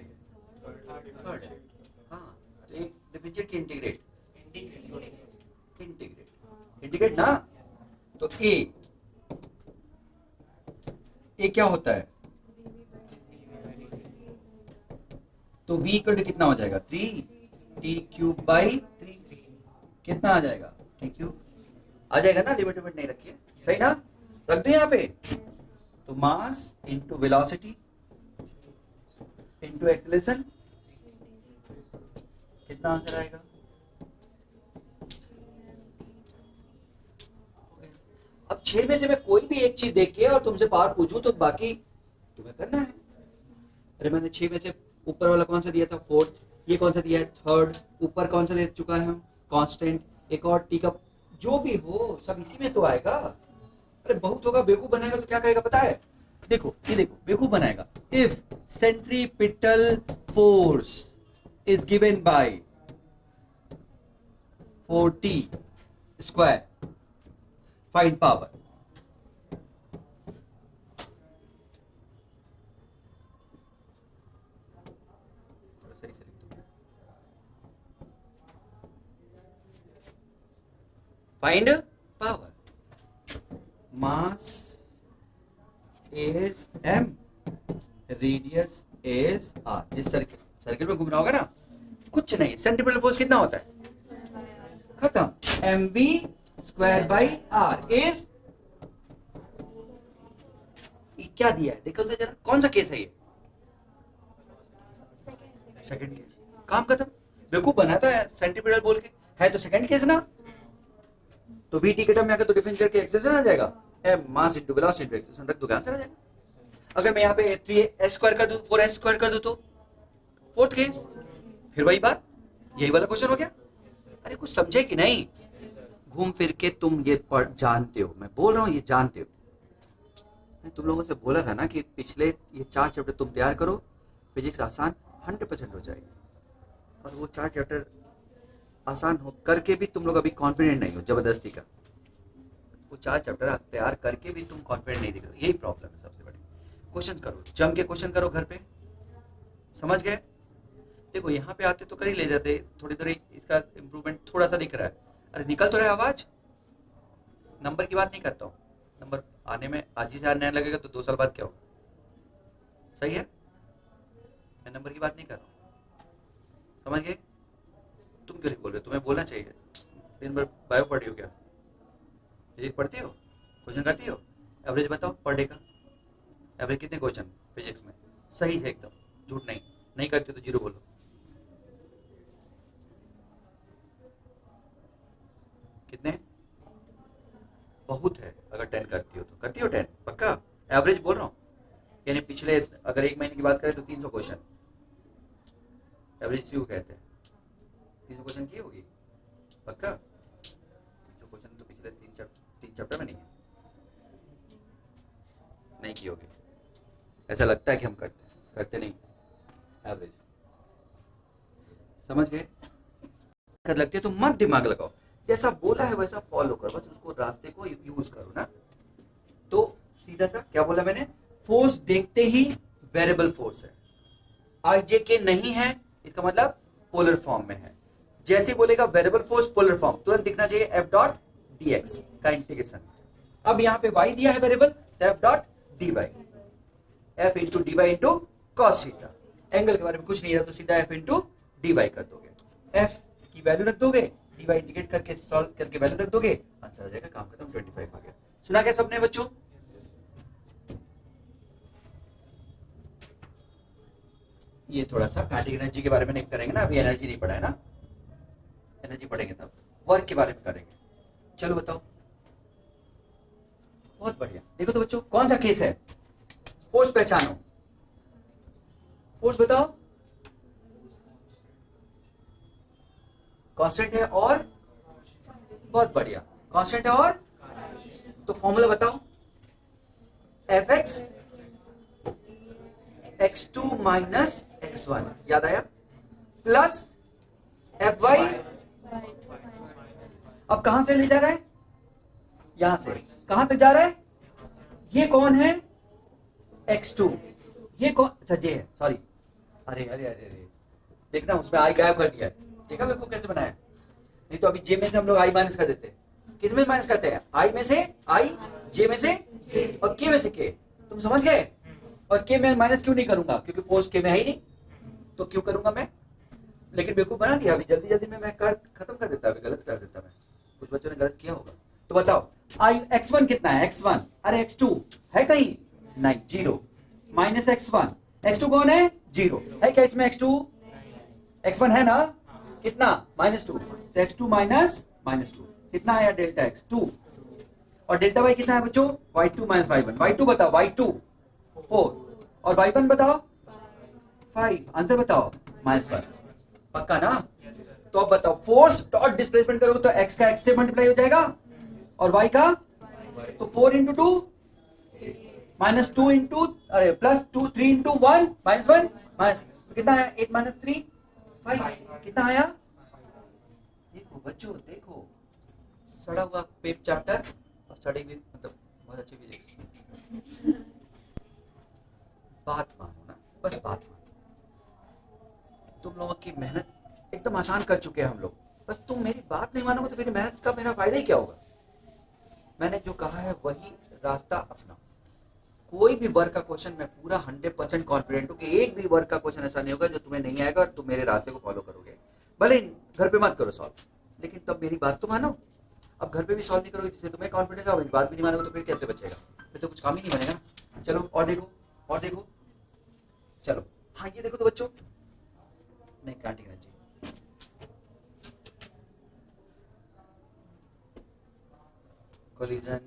थर्ड, हाँ, एक डिफरेंशिएट की इंटीग्रेट, इंटीग्रेट ना, तो ए क्या होता है, तो v इक्वल टू कितना हो जाएगा 3t क्यूब बाई 3, कितना आ जाएगा t क्यूब, आ जाएगा ना, लिमिट लिमिट नहीं रखी है, सही ना, रख दो यहाँ पे, तो मास इंटू वेलोसिटी इंटू एक्सेलरेशन, कितना आंसर आएगा, अब 6 में से मैं कोई भी एक चीज देख के और तुमसे पावर पूछूं तो बाकी तुम्हें करना है। अरे मैंने 6 में से ऊपर वाला कौन सा दिया था, फोर्थ, ये कौन सा दिया है, थर्ड, ऊपर कौन सा दे चुका है हम, कांस्टेंट, एक और टी का, जो भी हो सब इसी में तो आएगा। अरे बहुत होगा, बेवकूफ बनाएगा तो क्या कहेगा पता है, देखो ये देखो बेवकूफ बनाएगा, if centripetal force is given bye 4t square, find power, सही से लिख दो, find power, mass is m, radius is r। जिस सर्किल में घूम रहा होगा ना, कुछ नहीं, सेंट्रीपिटल फोर्स कितना होता है, खत्म, mv square by r is, क्या दिया है देखो तो जरा, कौन सा केस है ये, सेकंड केस, काम खत्म। बेवकूफ बनाता है सेंट्रीपिटल बोल के, है तो सेकंड केस ना, तो वी टी के टर्म में आकर तो डिफरेंस करके एक्सेलरेशन आ जाएगा, m mass into velocity into acceleration रख दोगे, आंसर आ जाएगा। अगर मैं यहाँ पे 3s स्क्वायर कर दूं, 4s स्क्वायर कर दूं तो फोर्थ केस, फिर वही बात, यही वाला क्वेश्चन हो गया। अरे कुछ समझे कि नहीं, घूम फिर के तुम ये पढ़ जानते हो, मैं बोल रहा हूँ ये जानते हो। मैं तुम लोगों से बोला था ना कि पिछले ये 4 चैप्टर तुम तैयार करो, फिजिक्स आसान 100% हो जाएगी। और वो 4 चैप्टर आसान हो करके भी तुम लोग अभी कॉन्फिडेंट नहीं हो, जबरदस्ती का, वो 4 चैप्टर तैयार करके भी तुम कॉन्फिडेंट नहीं दिख रहे हो, यही प्रॉब्लम है सबसे बड़ी। क्वेश्चन करो, जम के क्वेश्चन करो घर पे, समझ गए। देखो यहाँ पे आते तो कर ही ले जाते, थोड़ी थोड़ी इसका इम्प्रूवमेंट थोड़ा सा दिख रहा है। अरे निकल तो रहा है आवाज, नंबर की बात नहीं करता हूँ, नंबर आने में आज ही से आने लगेगा तो 2 साल बाद क्या होगा, सही है, मैं नंबर की बात नहीं कर रहा हूँ, समझ गए। तुम क्यों नहीं बोल रहे, तुम्हें बोलना चाहिए। दिन भर बायो पढ़ रही हो क्या, फिजिक्स पढ़ती हो, क्वेश्चन करती हो, एवरेज बताओ पर डे का, एवरेज कितने क्वेश्चन फिजिक्स में, सही है एकदम, झूठ नहीं, नहीं करते तो 0 बोलो। कितने, बहुत है, अगर 10 करती हो तो, करती हो 10 पक्का, एवरेज बोल रहा हूँ, यानी पिछले अगर 1 महीने की बात करें तो 300 क्वेश्चन, एवरेज इसी को कहते हैं। 300 क्वेश्चन की होगी पक्का, 300 क्वेश्चन तो पिछले 3 चैप्टर में नहीं है, नहीं की होगी, ऐसा लगता है कि हम करते नहीं, एवरेज समझ गए। कर लगती है तो मत दिमाग लगाओ, जैसा बोला है वैसा फॉलो करो, बस उसको रास्ते को यूज करो ना। तो सीधा सा क्या बोला मैंने, फोर्स देखते ही वेरिएबल फोर्स है, आईजे के नहीं है, इसका मतलब पोलर फॉर्म में है। जैसे बोलेगा वेरिएबल फोर्स पोलर फॉर्म, तुरंत दिखना चाहिए एफ डॉट डी एक्स का इंटीग्रेशन। अब यहाँ पे y दिया है वेरिएबल, तो f dot d y, f into d y into cos theta, angle के बारे में कुछ नहीं है तो सीधा एफ इंटू डी वाई कर दोगे, एफ की वैल्यू रख दोगे, डी वाई इंटीग्रेट करके सॉल्व करके वैल्यू रख दोगे, आंसर आ जाएगा, काम खत्म, 25 आ गया। सुना क्या सबने बच्चों, ये थोड़ा सा काइनेटिक एनर्जी के बारे में नहीं करेंगे ना, अभी एनर्जी नहीं पढ़ा है ना, एनर्जी पढ़ेंगे तब, वर्क के बारे में करेंगे। चलो बताओ, बहुत बढ़िया। देखो तो बच्चों कौन सा केस है, फोर्स पहचानो, फोर्स बताओ, कांस्टेंट है और, बहुत बढ़िया, कांस्टेंट है और, तो फॉर्मूला बताओ, F x x2 minus x1, याद आया, प्लस एफ वाई, अब कहां से ले जा रहा है, यहां से कहां तक जा रहा है, ये कौन है x2, ये कौन, अच्छा ये है, सॉरी, अरे अरे अरे अरे, देखना उसमें आई गायब कर दिया है, देखा मेरे को कैसे बनाया, नहीं तो अभी जे में से हम लोग आई माइनस कर देते, किस में माइनस करते हैं, आई में से आई, जे में से और के में से के, तुम समझ गए। और के में माइनस क्यों नहीं करूंगा, क्योंकि फोर्स के में है ही नहीं, तो क्यों करूंगा मैं, लेकिन बेवकूफ बना दिया, अभी जल्दी जल्दी में मैं खत्म कर देता, अभी गलत कर देता मैं, कुछ बच्चों ने गलत किया होगा। तो बताओ आई x1 कितना है, x1, अरे x2 है कहीं नहीं, 0, माइनस x1, x2 कौन है, 0 है क्या इसमें, x2 x1 है ना, कितना, -2, तो x2 माइनस 2 कितना आया, डेल्टा x 2, और डेल्टा y कितना है बच्चों, y2 माइनस y1, y2 बताओ, y2 4 और y1 बताओ 5, आंसर बताओ -1, पक्का ना। तो अब बताओ फोर्स डॉट डिस्प्लेसमेंट करोगे तो x का x से मल्टीप्लाई हो जाएगा और y का, तो 4 इंटू 2 -2 इंटू, अरे प्लस 2, 3 इंटू 1 -1 माइनस, कितना आया, 8 माइनस 3 5, कितना आया, देखो बच्चों देखो, सड़ा हुआ पेप चैप्टर और सड़ी हुई मतलब बहुत अच्छी फिजिक्स, बात मानो ना, बस बात मानो, तुम लोगों की मेहनत एकदम आसान कर चुके हैं हम लोग, बस तुम मेरी बात नहीं मानोगे तो फिर मेहनत का मेरा फायदा ही क्या होगा। मैंने जो कहा है वही रास्ता अपनाओ। कोई भी वर्क का क्वेश्चन मैं पूरा 100% कॉन्फिडेंट हूँ कि एक भी वर्क का क्वेश्चन ऐसा नहीं होगा जो तुम्हें नहीं आएगा और तुम मेरे रास्ते को फॉलो करोगे। भले घर पे मत करो सॉल्व, लेकिन तब मेरी बात तो मानो। अब घर पे भी सॉल्व नहीं करोगे जिससे तुम्हें कॉन्फिडेंस होगा, बात भी नहीं मानोगे तो फिर कैसे बचेगा? फिर तो कुछ काम ही नहीं बनेगा। चलो और देखो, और देखो, चलो हाँ ये देखो तो बच्चों, नहीं कांट एनर्जी, कोलिजन,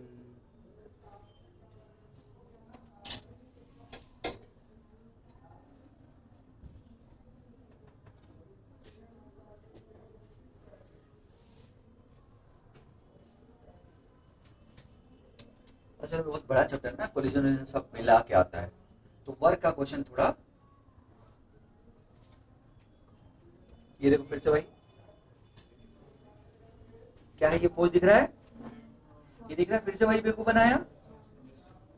अच्छा बहुत बड़ा चैप्टर ना, कोलिजन सब मिला के आता है, तो वर्क का क्वेश्चन थोड़ा, ये देखो फिर से भाई, क्या है ये फोर्स दिख रहा है, ये दिख रहा है फिर से भाई बेवकूफ बनाया,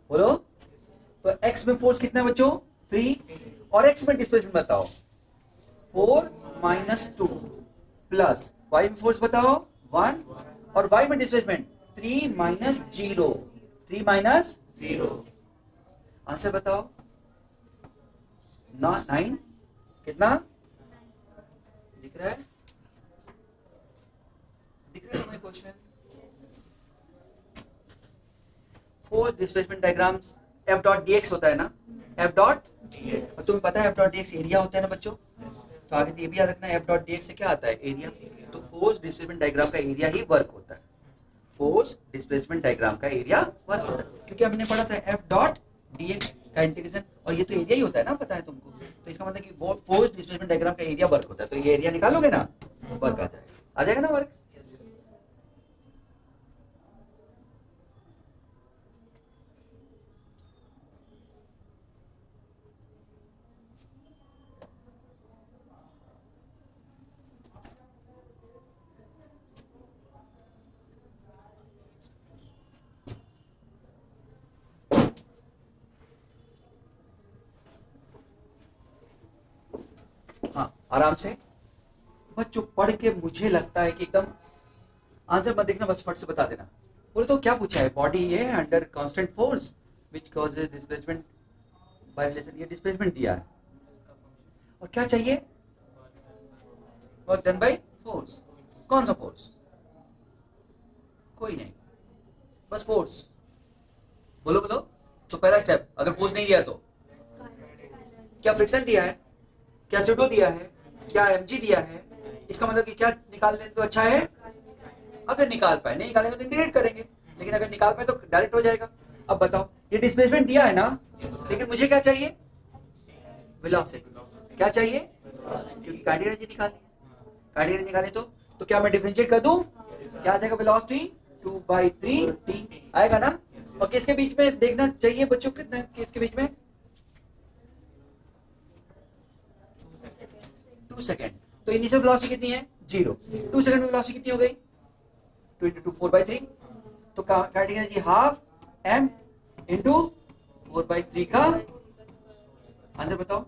बोलो। तो x में फोर्स कितना है बच्चों? 3, और x में डिस्प्लेसमेंट बताओ 4 - 2 प्लस y में फोर्स बताओ 1, और y में डिस्प्लेसमेंट 3 - 0, 3 - 0। आंसर बताओ ना 9 कितना दिख रहा है? दिख रहा है तुम्हें question? Force displacement diagram F dot dx होता है ना, F डॉट dx, और तुम्हें पता है F डॉट dx एरिया होता है ना बच्चों, तो आगे से ये भी याद रखना F डॉट dx से क्या आता है? एरिया। तो फोर्स डिस्प्लेसमेंट डायग्राम का एरिया ही वर्क होता है, फोर्स डिस्प्लेसमेंट डायग्राम का एरिया वर्क होता है, क्योंकि हमने पढ़ा था F डॉट dx का इंटीग्रेशन, और ये तो एरिया ही होता है ना, पता है तुमको, तो इसका मतलब कि फोर्स डिस्प्लेसमेंट डायग्राम का एरिया वर्क होता है, तो ये एरिया निकालोगे ना, वर्क आ जाएगा ना वर्क। हाँ आराम से बच्चों पढ़ के, मुझे लगता है कि एकदम आंसर मत देखना, बस फट से बता देना। बोले तो क्या पूछा है? बॉडी है under constant force which causes displacement bye relation, ये डिस्प्लेसमेंट दिया है, और क्या चाहिए? Work done by force. कौन सा फोर्स? कोई नहीं, बस फोर्स। बोलो बोलो। तो पहला स्टेप, अगर फोर्स नहीं दिया तो क्या फ्रिक्शन दिया है, क्या सूडो दिया है, क्या mg दिया है, इसका मतलब कि क्या निकाल लें तो अच्छा है? अगर निकाल पाए, नहीं निकालेंगे तो इंटीग्रेट करेंगे, लेकिन अगर निकाल पाए तो डायरेक्ट हो जाएगा। अब बताओ, ये डिस्प्लेसमेंट दिया है ना, लेकिन मुझे क्या चाहिए? वेलोसिटी। क्या चाहिए? क्योंकि काइनेटिक एनर्जी निकालनी है, काइनेटिक एनर्जी निकालनी तो क्या मैं डिफरेंशिएट कर दूं? क्या आ जाएगा? वेलोसिटी 2/3t आएगा ना। और किसके बीच में देखना चाहिए बच्चों, कितना किसके बीच में? 2 सेकेंड। तो इनिशियल वेलोसिटी कितनी है? 0। 2 सेकेंड में वेलोसिटी कितनी हो गई? 2 × 2 4/3। तो kinetic energy half m into 4/3 का आंसर बताओ।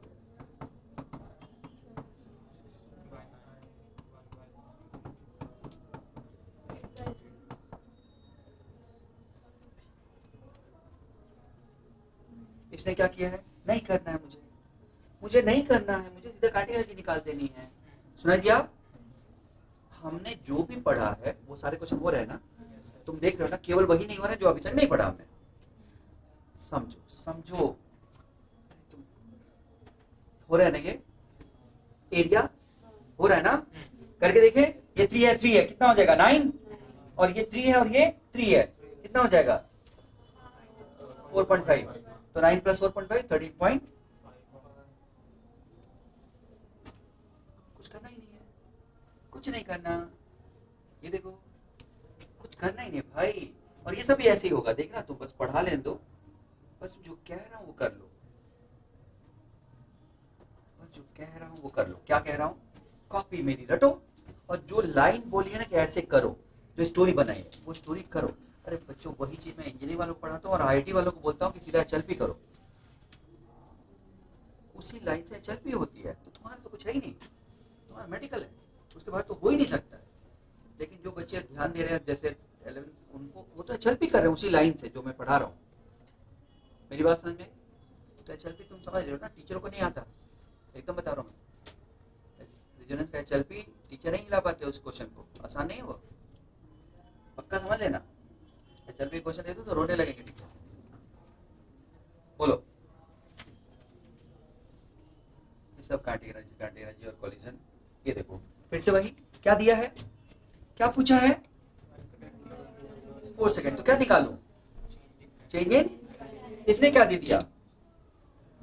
इसने क्या किया है? नहीं करना है मुझे नहीं करना है, मुझे सीधा काइनेटिक एनर्जी निकाल देनी है। सुना दिया? हमने जो भी पढ़ा है वो सारे क्वेश्चन हो रहे हैं ना, तुम देख रहे हो ना, केवल वही नहीं हो रहा है जो अभी तक नहीं पढ़ा हमने। समझो समझो, तुम हो रहा है ना, ये एरिया हो रहा है ना, करके देखे। ये 3 है, कितना हो जाएगा? 9, और ये 3 है और ये 3 है, कितना हो जाएगा? 4.5। तो 9 + 4.5 13. कुछ करना ही नहीं है, कुछ नहीं करना, ये देखो कुछ करना ही नहीं भाई। और ये सब भी ऐसे ही होगा, देखना, तुम बस पढ़ा लेने दो, बस जो कह रहा हूं वो कर लो, बस जो कह रहा हूं वो कर लो। क्या कह रहा हूं? कॉपी मेरी रटो, और जो लाइन बोली है ना कि ऐसे करो, जो स्टोरी बनाई है वो स्टोरी करो। अरे बच्चों वही चीज मैं इंजीनियरिंग वालों को पढ़ाता हूँ और आईआईटी वालों को बोलता हूँ कि सीधा HLP करो, उसी लाइन से HLP होती है। तो तुम्हारा तो कुछ है ही नहीं, तुम्हारा मेडिकल है, उसके बाद तो हो ही नहीं सकता है। लेकिन जो बच्चे ध्यान दे रहे हैं जैसे 11th, उनको वो तो HLP कर रहे हैं उसी लाइन से जो मैं पढ़ा रहा हूँ। मेरी बात समझ में? तो HLP तुम समझ रहे हो ना, टीचरों को नहीं आता, एकदम बता रहा हूँ मैं। रेजोनेंस का HLP टीचर नहीं हिला पाते उस क्वेश्चन को, आसान नहीं है वो, पक्का समझ लेना। HLP क्वेश्चन दे दो तो रोने लगेंगे टीचर। बोलो, ये सब कांटिक एनर्जी और कोलिजन। ये देखो फिर से वही, क्या दिया है, क्या पूछा है, 4 सेकेंड, तो क्या निकालू, चेंज इन, इसने क्या दे दिया,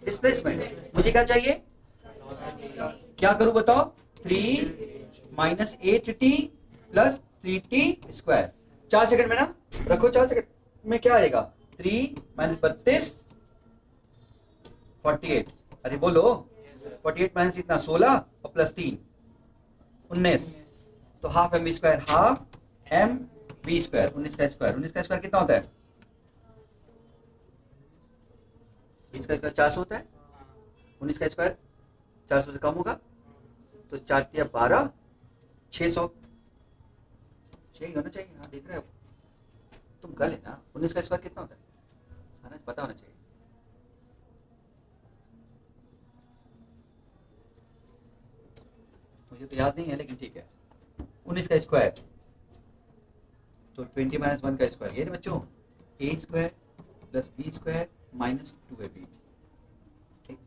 डिस्प्लेसमेंट। मुझे क्या चाहिए, क्या करूं बताओ, 3 minus 8t plus 3t square. 4 second में ना रखो, 4 सेकंड में क्या आएगा, 3 माइनस 32 48। अरे बोलो, 48 माइनस इतना 16 और प्लस 3 19, तो half m v square, half m v square, 19 का स्क्वायर। 19 का स्क्वायर कितना होता है, 20 का स्क्वायर 400 होता है। 19 का स्क्वायर 400 से कम होगा, तो 4 या 12, 600 चाहिए होना चाहिए। हाँ देख रहे हो तुम, गल है ना। 19 का स्क्वायर कितना होता है ना, पता होना चाहिए। मुझे तो याद नहीं है, लेकिन ठीक है। 19 का स्क्वायर तो 20 माइनस 1 का स्क्वायर, ये बच्चों a square plus b square minus 2ab। ठीक,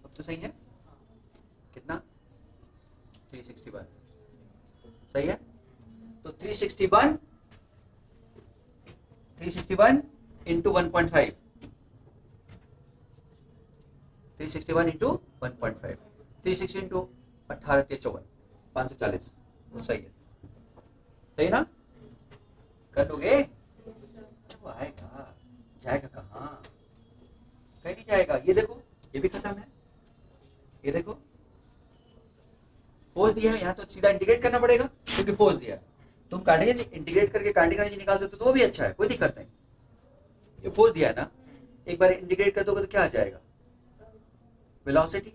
अब तो सही है। कितना, 361 सही है। तो 361 इंटू 1.5, 361 इंटू 1.5, 360 इंटू 18 54, 540, वो सही है, सही ना। कर लोगे, वो आएगा, जाएगा कहाँ, कहीं नहीं जाएगा। ये देखो, ये भी खत्म है, ये देखो फोर्स दिया है, यहाँ तो सीधा इंटीग्रेट करना पड़ेगा क्योंकि फोर्स दिया है। तुम काटेंगे इंटीग्रेट करके कांटिक एनर्जी निकाल सकते हो तो वो भी अच्छा है, कोई दिक्कत नहीं। ये फोर्स दिया है ना, एक बार इंटीग्रेट कर दोगे तो क्या आ जाएगा, वेलोसिटी।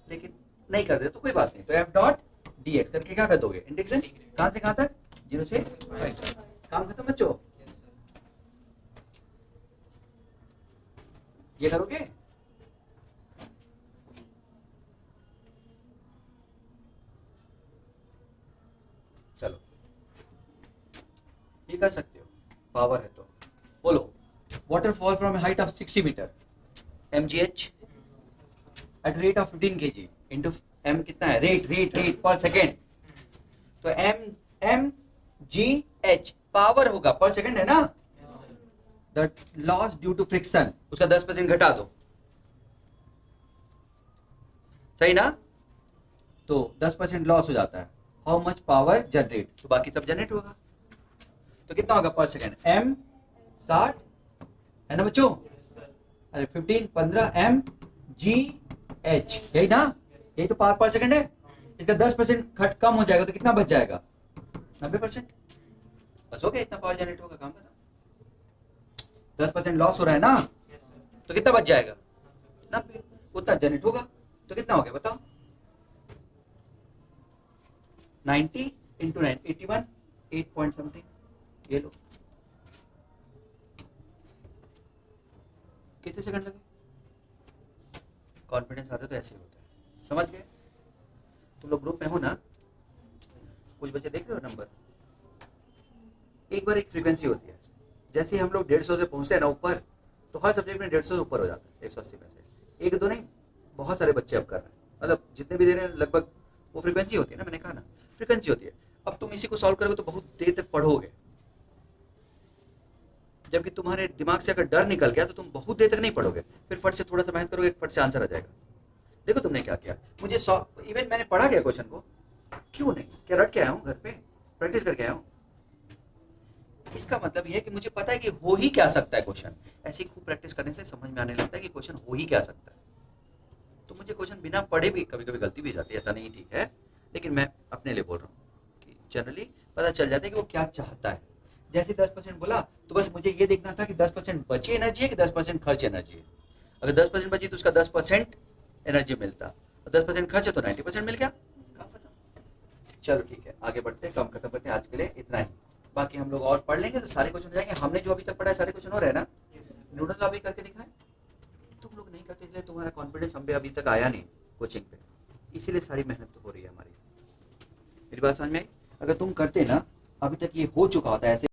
लेकिन नहीं कर दे तो कोई बात नहीं, तो एफ डॉट डी एक्स करके क्या कर दोगे, इंटीग्रेशन कहां से कहां तक, 0 से 5। काम खत्म बच्चों, ये करोगे। चलो ये कर सकते हो, पावर है तो। बोलो, water fall from a height of 60 metre, mgh at rate of 15 kg into m कितना है, रेट पर सेकेंड। तो mgh पावर होगा, पर सेकेंड है ना। The loss due to friction, उसका 10% घटा दो, सही ना। तो 10% लॉस हो जाता है। हाउ मच पावर जनरेट, तो बाकी सब जनरेट होगा, तो कितना होगा पर सेकेंड, m 60 है ना बच्चों। अरे 15 mgh, यही ना, यही तो पावर पर सेकेंड है। इसका 10% कम हो जाएगा तो कितना बच जाएगा, 90%। बस हो गया, इतना पावर जनरेट होगा, काम खत्म। 10% लॉस हो रहा है ना, तो कितना बच जाएगा, 90, उतना जनरेट होगा, तो कितना हो गया बताओ, 90 इंटू 9 81, 8 पॉइंट समथिंग। ये लो, कितने सेकंड लगे। कॉन्फिडेंस आता तो ऐसे ही होता है, समझ गए। तुम लोग ग्रुप में हो ना, कुछ बच्चे देख रहे हो नंबर, एक बार एक फ्रीक्वेंसी होती है, जैसे ही हम लोग 150 से पहुंचते हैं ना ऊपर, तो हर सब्जेक्ट में 150 से ऊपर हो जाता है, 180 में से एक दो नहीं, बहुत सारे बच्चे अब कर रहे हैं, मतलब जितने भी दे रहे हैं लगभग वो फ्रीक्वेंसी होती है ना, मैंने कहा ना फ्रीक्वेंसी होती है। अब तुम इसी को सॉल्व करोगे तो बहुत देर तक पढ़ोगे, जबकि तुम्हारे दिमाग से अगर डर निकल गया तो तुम बहुत देर तक नहीं पढ़ोगे, फिर फट से थोड़ा सा मेहनत करोगे, फट से आंसर आ जाएगा। देखो तुमने क्या किया, मुझे इवन मैंने पढ़ा गया क्वेश्चन को, क्यों नहीं, क्या रट के आया हूँ घर पे, प्रैक्टिस करके आया हूँ। इसका मतलब यह है कि मुझे पता है कि हो ही क्या सकता है क्वेश्चन, ऐसे ही खूब प्रैक्टिस करने से समझ में आने लगता है कि क्वेश्चन हो ही क्या सकता है। तो मुझे क्वेश्चन बिना पढ़े भी कभी कभी गलती भी जाती है, ऐसा नहीं, ठीक है, लेकिन मैं अपने लिए बोल रहा हूँ कि जनरली पता चल जाता है कि वो क्या चाहता है। जैसे 10% बोला तो बस मुझे ये देखना था कि 10% बची एनर्जी है कि 10% खर्च एनर्जी है। अगर 10% बची तो उसका 10% एनर्जी मिलता, और 10% खर्च है तो 90% मिल गया, काम खत्म। चलो ठीक है, आगे बढ़ते हैं, काम खत्म करते हैं, आज के लिए इतना ही। बाकी हम लोग और पढ़ लेंगे तो सारे क्वेश्चन हो जाएंगे। हमने जो अभी तक पढ़ा है सारे क्वेश्चन हो रहे हैं ना, नूडल्स आप भी करके दिखाएं, तुम लोग नहीं करते इसलिए तुम्हारा कॉन्फिडेंस हम पे अभी तक आया नहीं कोचिंग पे, इसीलिए सारी मेहनत तो हो रही है हमारी। मेरी बात समझ में आई? अगर तुम करते ना, अभी तक ये हो चुका होता है ऐसे